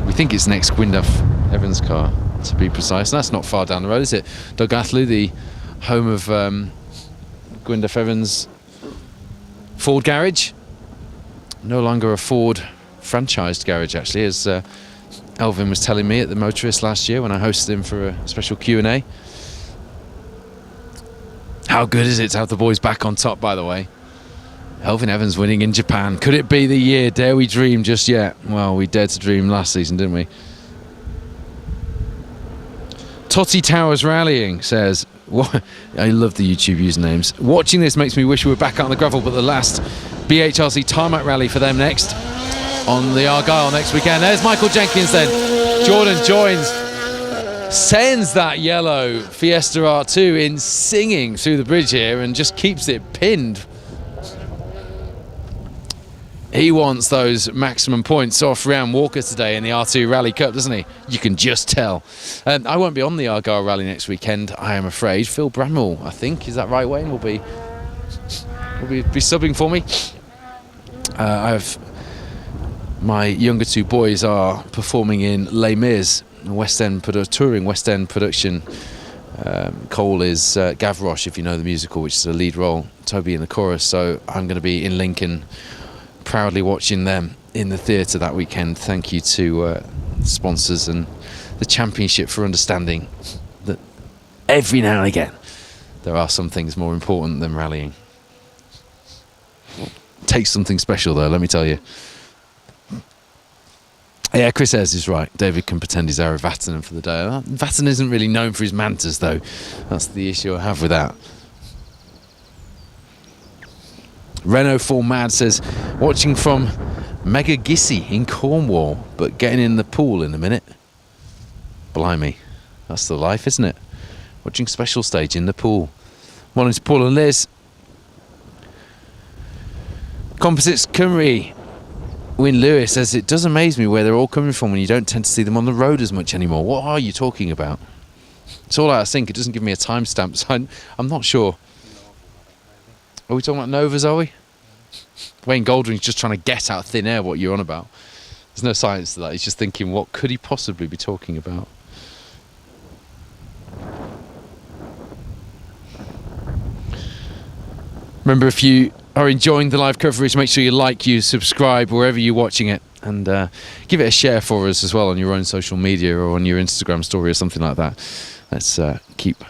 We think it's next Gwyndaf Evans' car, to be precise. And that's not far down the road, is it? Doug Athley, the home of Gwyndaf Evans' Ford garage. No longer a Ford franchised garage, actually, as Elvin was telling me at the Motorist last year when I hosted him for a special Q&A. How good is it to have the boys back on top, by the way? Elvin Evans winning in Japan. Could it be the year? Dare we dream just yet? Well, we dared to dream last season, didn't we? Totty Towers Rallying says, I love the YouTube usernames. Watching this makes me wish we were back out on the gravel, but the last BHRC tarmac rally for them next on the Argyle next weekend. There's Michael Jenkins then. Jordan Joins, sends that yellow Fiesta R2 in singing through the bridge here and just keeps it pinned. He wants those maximum points off Ryan Walker today in the R2 Rally Cup, doesn't he? You can just tell. I won't be on the Argyle Rally next weekend, I am afraid. Phil Bramwell, I think, is that right, Wayne? Will be subbing for me. I have my younger two boys are performing in Les Mis, touring West End production. Cole is Gavroche, if you know the musical, which is a lead role. Toby in the chorus. So I'm going to be in Lincoln, proudly watching them in the theatre that weekend. Thank you to sponsors and the championship for understanding that every now and again there are some things more important than rallying. Takes something special though, let me tell you. Yeah, Chris Ayres is right. David can pretend he's Ari Vatanen for the day. Vatanen isn't really known for his mantas though. That's the issue I have with that. Renault 4 Mad says, watching from Megagissy in Cornwall, but getting in the pool in a minute. Blimey, that's the life, isn't it? Watching special stage in the pool. Morning to Paul and Liz. Composites Cymru, Wyn Lewis says, it does amaze me where they're all coming from when you don't tend to see them on the road as much anymore. What are you talking about? It's all out of sync. It doesn't give me a timestamp, so I'm not sure. Are we talking about Novas, are we? Wayne Goldring's just trying to get out of thin air what you're on about. There's no science to that. He's just thinking, what could he possibly be talking about? Remember, if you are enjoying the live coverage, make sure you subscribe wherever you're watching it, and give it a share for us as well on your own social media or on your Instagram story or something like that. Let's keep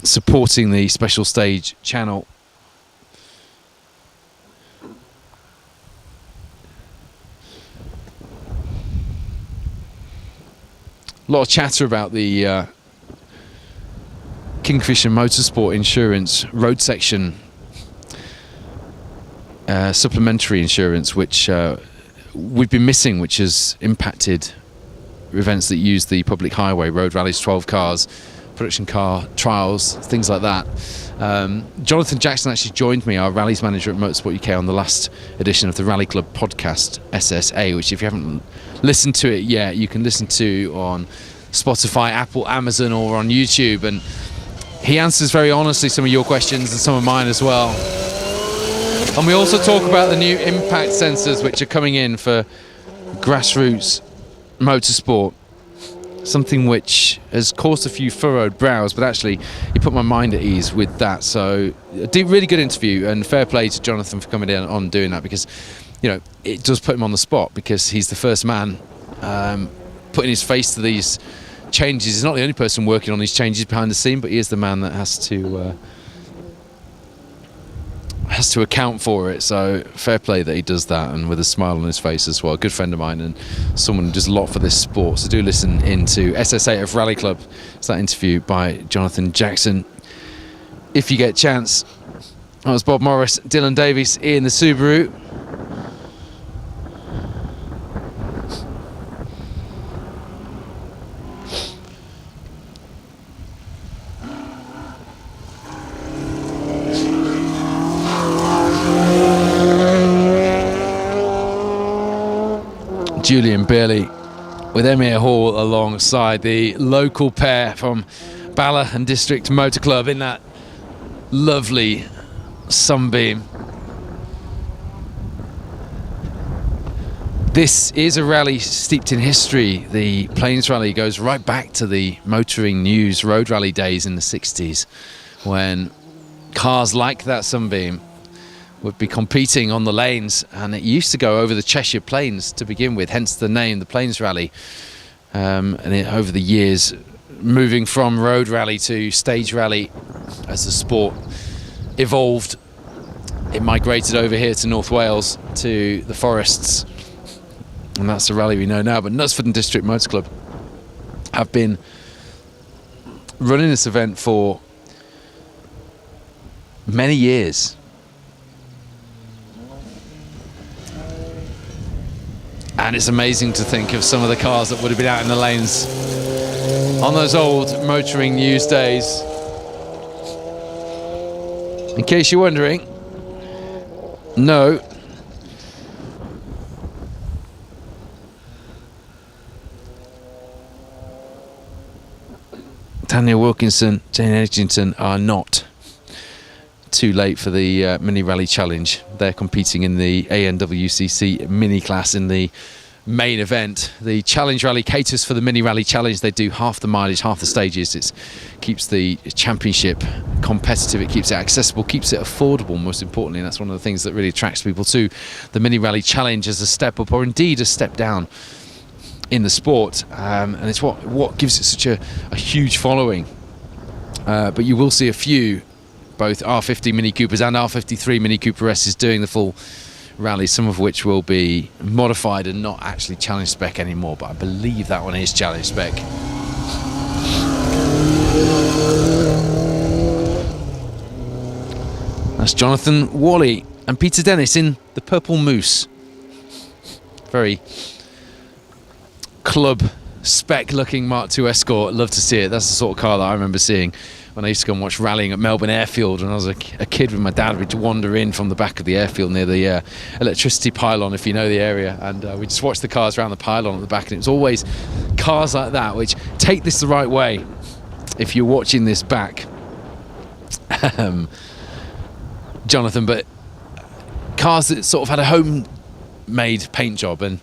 supporting the special stage channel. lot of chatter about the Kingfisher Motorsport Insurance road section supplementary insurance, which we've been missing, which has impacted events that use the public highway, road rallies, 12 cars, production car trials, things like that. Jonathan Jackson actually joined me, our rallies manager at Motorsport UK, on the last edition of the Rally Club podcast, SSA, which if you haven't listened to it yet, you can listen to on Spotify, Apple, Amazon, or on YouTube. And he answers very honestly some of your questions and some of mine as well. And we also talk about the new impact sensors which are coming in for grassroots motorsport, something which has caused a few furrowed brows, but actually he put my mind at ease with that. So a really good interview, and fair play to Jonathan for coming in on doing that, because it does put him on the spot, because he's the first man putting his face to these changes. He's not the only person working on these changes behind the scene, but he is the man that has to account for it. So fair play that he does that, and with a smile on his face as well. A good friend of mine and someone who does a lot for this sport. So do listen into SSA of Rally Club. It's that interview by Jonathan Jackson, if you get a chance. That was Bob Morris, Dylan Davies, Ian the Subaru. Julian Bailey with Emir Hall alongside the local pair from Bala and District Motor Club in that lovely Sunbeam. This is a rally steeped in history. The Plains Rally goes right back to the motoring news road rally days in the 60s, when cars like that Sunbeam would be competing on the lanes, and it used to go over the Cheshire Plains to begin with, hence the name, the Plains Rally. Over the years, moving from road rally to stage rally, as the sport evolved, it migrated over here to North Wales, to the forests, and that's the rally we know now. But Knutsford and District Motor Club have been running this event for many years. And it's amazing to think of some of the cars that would have been out in the lanes on those old motoring news days. In case you're wondering, no. Daniel Wilkinson, Jane Edgington are not too late for the Mini Rally Challenge. They're competing in the ANWCC Mini class in the main event. The Challenge Rally caters for the Mini Rally Challenge. They do half the mileage, half the stages. It keeps the championship competitive, it keeps it accessible, keeps it affordable, most importantly. And that's one of the things that really attracts people to the Mini Rally Challenge as a step up, or indeed a step down in the sport. And it's what gives it such a huge following. But you will see a few, both R50 Mini Coopers and R53 Mini Cooper S's doing the full rally, some of which will be modified and not actually challenge spec anymore, but I believe that one is challenge spec. That's Jonathan Wally and Peter Dennis in the Purple Moose. Very club spec looking Mark II Escort. Love to see it. That's the sort of car that I remember seeing when I used to go and watch rallying at Melbourne Airfield when I was a kid with my dad. We'd wander in from the back of the airfield near the electricity pylon, if you know the area, and we'd just watch the cars around the pylon at the back, and it was always cars like that, which, take this the right way if you're watching this back, Jonathan, but cars that sort of had a homemade paint job, and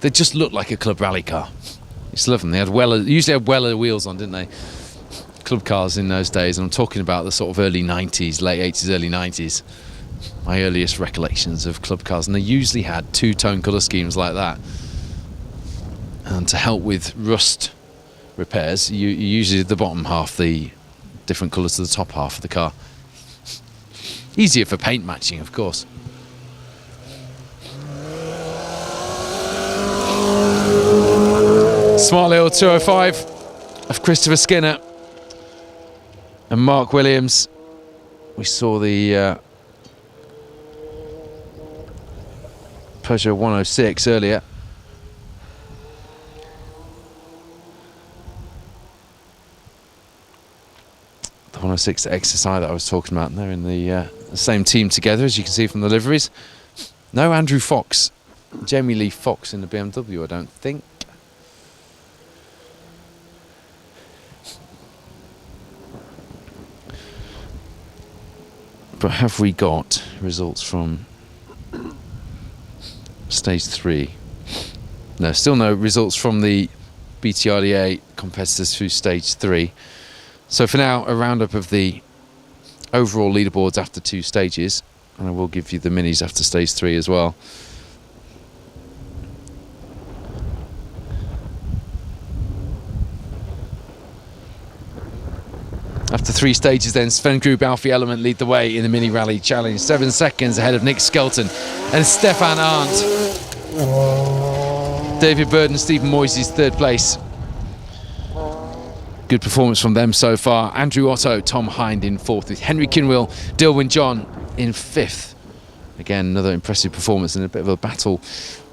they just looked like a club rally car. I used to love them. They had usually had Weller wheels on, didn't they? Club cars in those days, and I'm talking about the sort of early 90s, late 80s, early 90s, my earliest recollections of club cars, and they usually had two-tone colour schemes like that. And to help with rust repairs, you usually did the bottom half the different colours to the top half of the car. Easier for paint matching, of course. Smart little 205 of Christopher Skinner and Mark Williams. We saw the Peugeot 106 earlier. The 106 XSI that I was talking about. And they're in the same team together, as you can see from the liveries. No Andrew Fox, Jamie Lee Fox in the BMW, I don't think. But have we got results from stage 3? No, still no results from the BTRDA competitors through stage 3. So for now, a roundup of the overall leaderboards after 2 stages, and I will give you the minis after stage 3 as well. After 3 stages then, Sven Group Alfie Element lead the way in the Mini Rally Challenge. 7 seconds ahead of Nick Skelton and Stefan Arndt. David Bird and Stephen Moises 3rd place. Good performance from them so far. Andrew Otto, Tom Hind in 4th with Henry Kinwill, Dilwyn John in 5th. Again, another impressive performance and a bit of a battle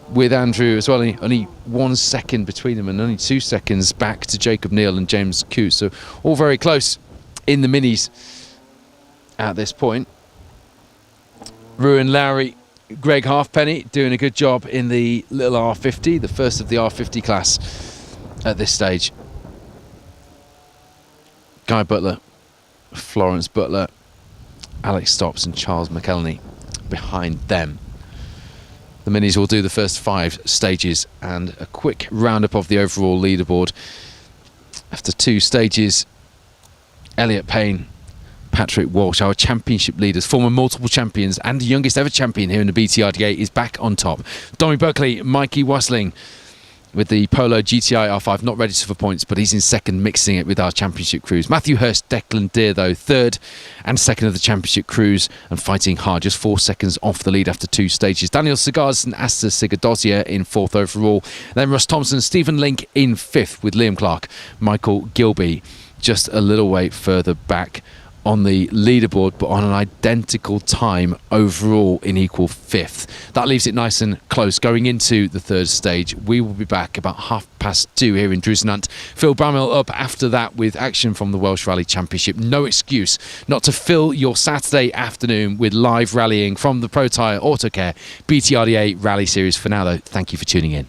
with Andrew as well. Only 1 second between them and only 2 seconds back to Jacob Neal and James Coote. So all very close in the minis at this point. Ruan Lowry, Greg Halfpenny doing a good job in the little R50, the first of the R50 class at this stage. Guy Butler, Florence Butler, Alex Stopps and Charles McElhenney behind them. The minis will do the first 5 stages and a quick roundup of the overall leaderboard. After 2 stages, Elliot Payne, Patrick Walsh, our championship leaders, former multiple champions and the youngest ever champion here in the BTRDA, is back on top. Dommy Buckley, Mikey Wasling with the Polo GTI R5, not registered for points, but he's in 2nd, mixing it with our championship crews. Matthew Hurst, Declan Deer, though, 3rd and 2nd of the championship crews and fighting hard, just 4 seconds off the lead after 2 stages. Daniel Cigars and Asta Sigadosier in 4th overall. Then Russ Thompson, Stephen Link in 5th with Liam Clark, Michael Gilby just a little way further back on the leaderboard, but on an identical time overall in equal 5th. That leaves it nice and close going into the 3rd stage. We will be back about 2:30 here in Drusenant. Phil Bramwell up after that with action from the Welsh Rally Championship. No excuse not to fill your Saturday afternoon with live rallying from the Protyre Autocare BTRDA Rally Series. For now though, thank you for tuning in.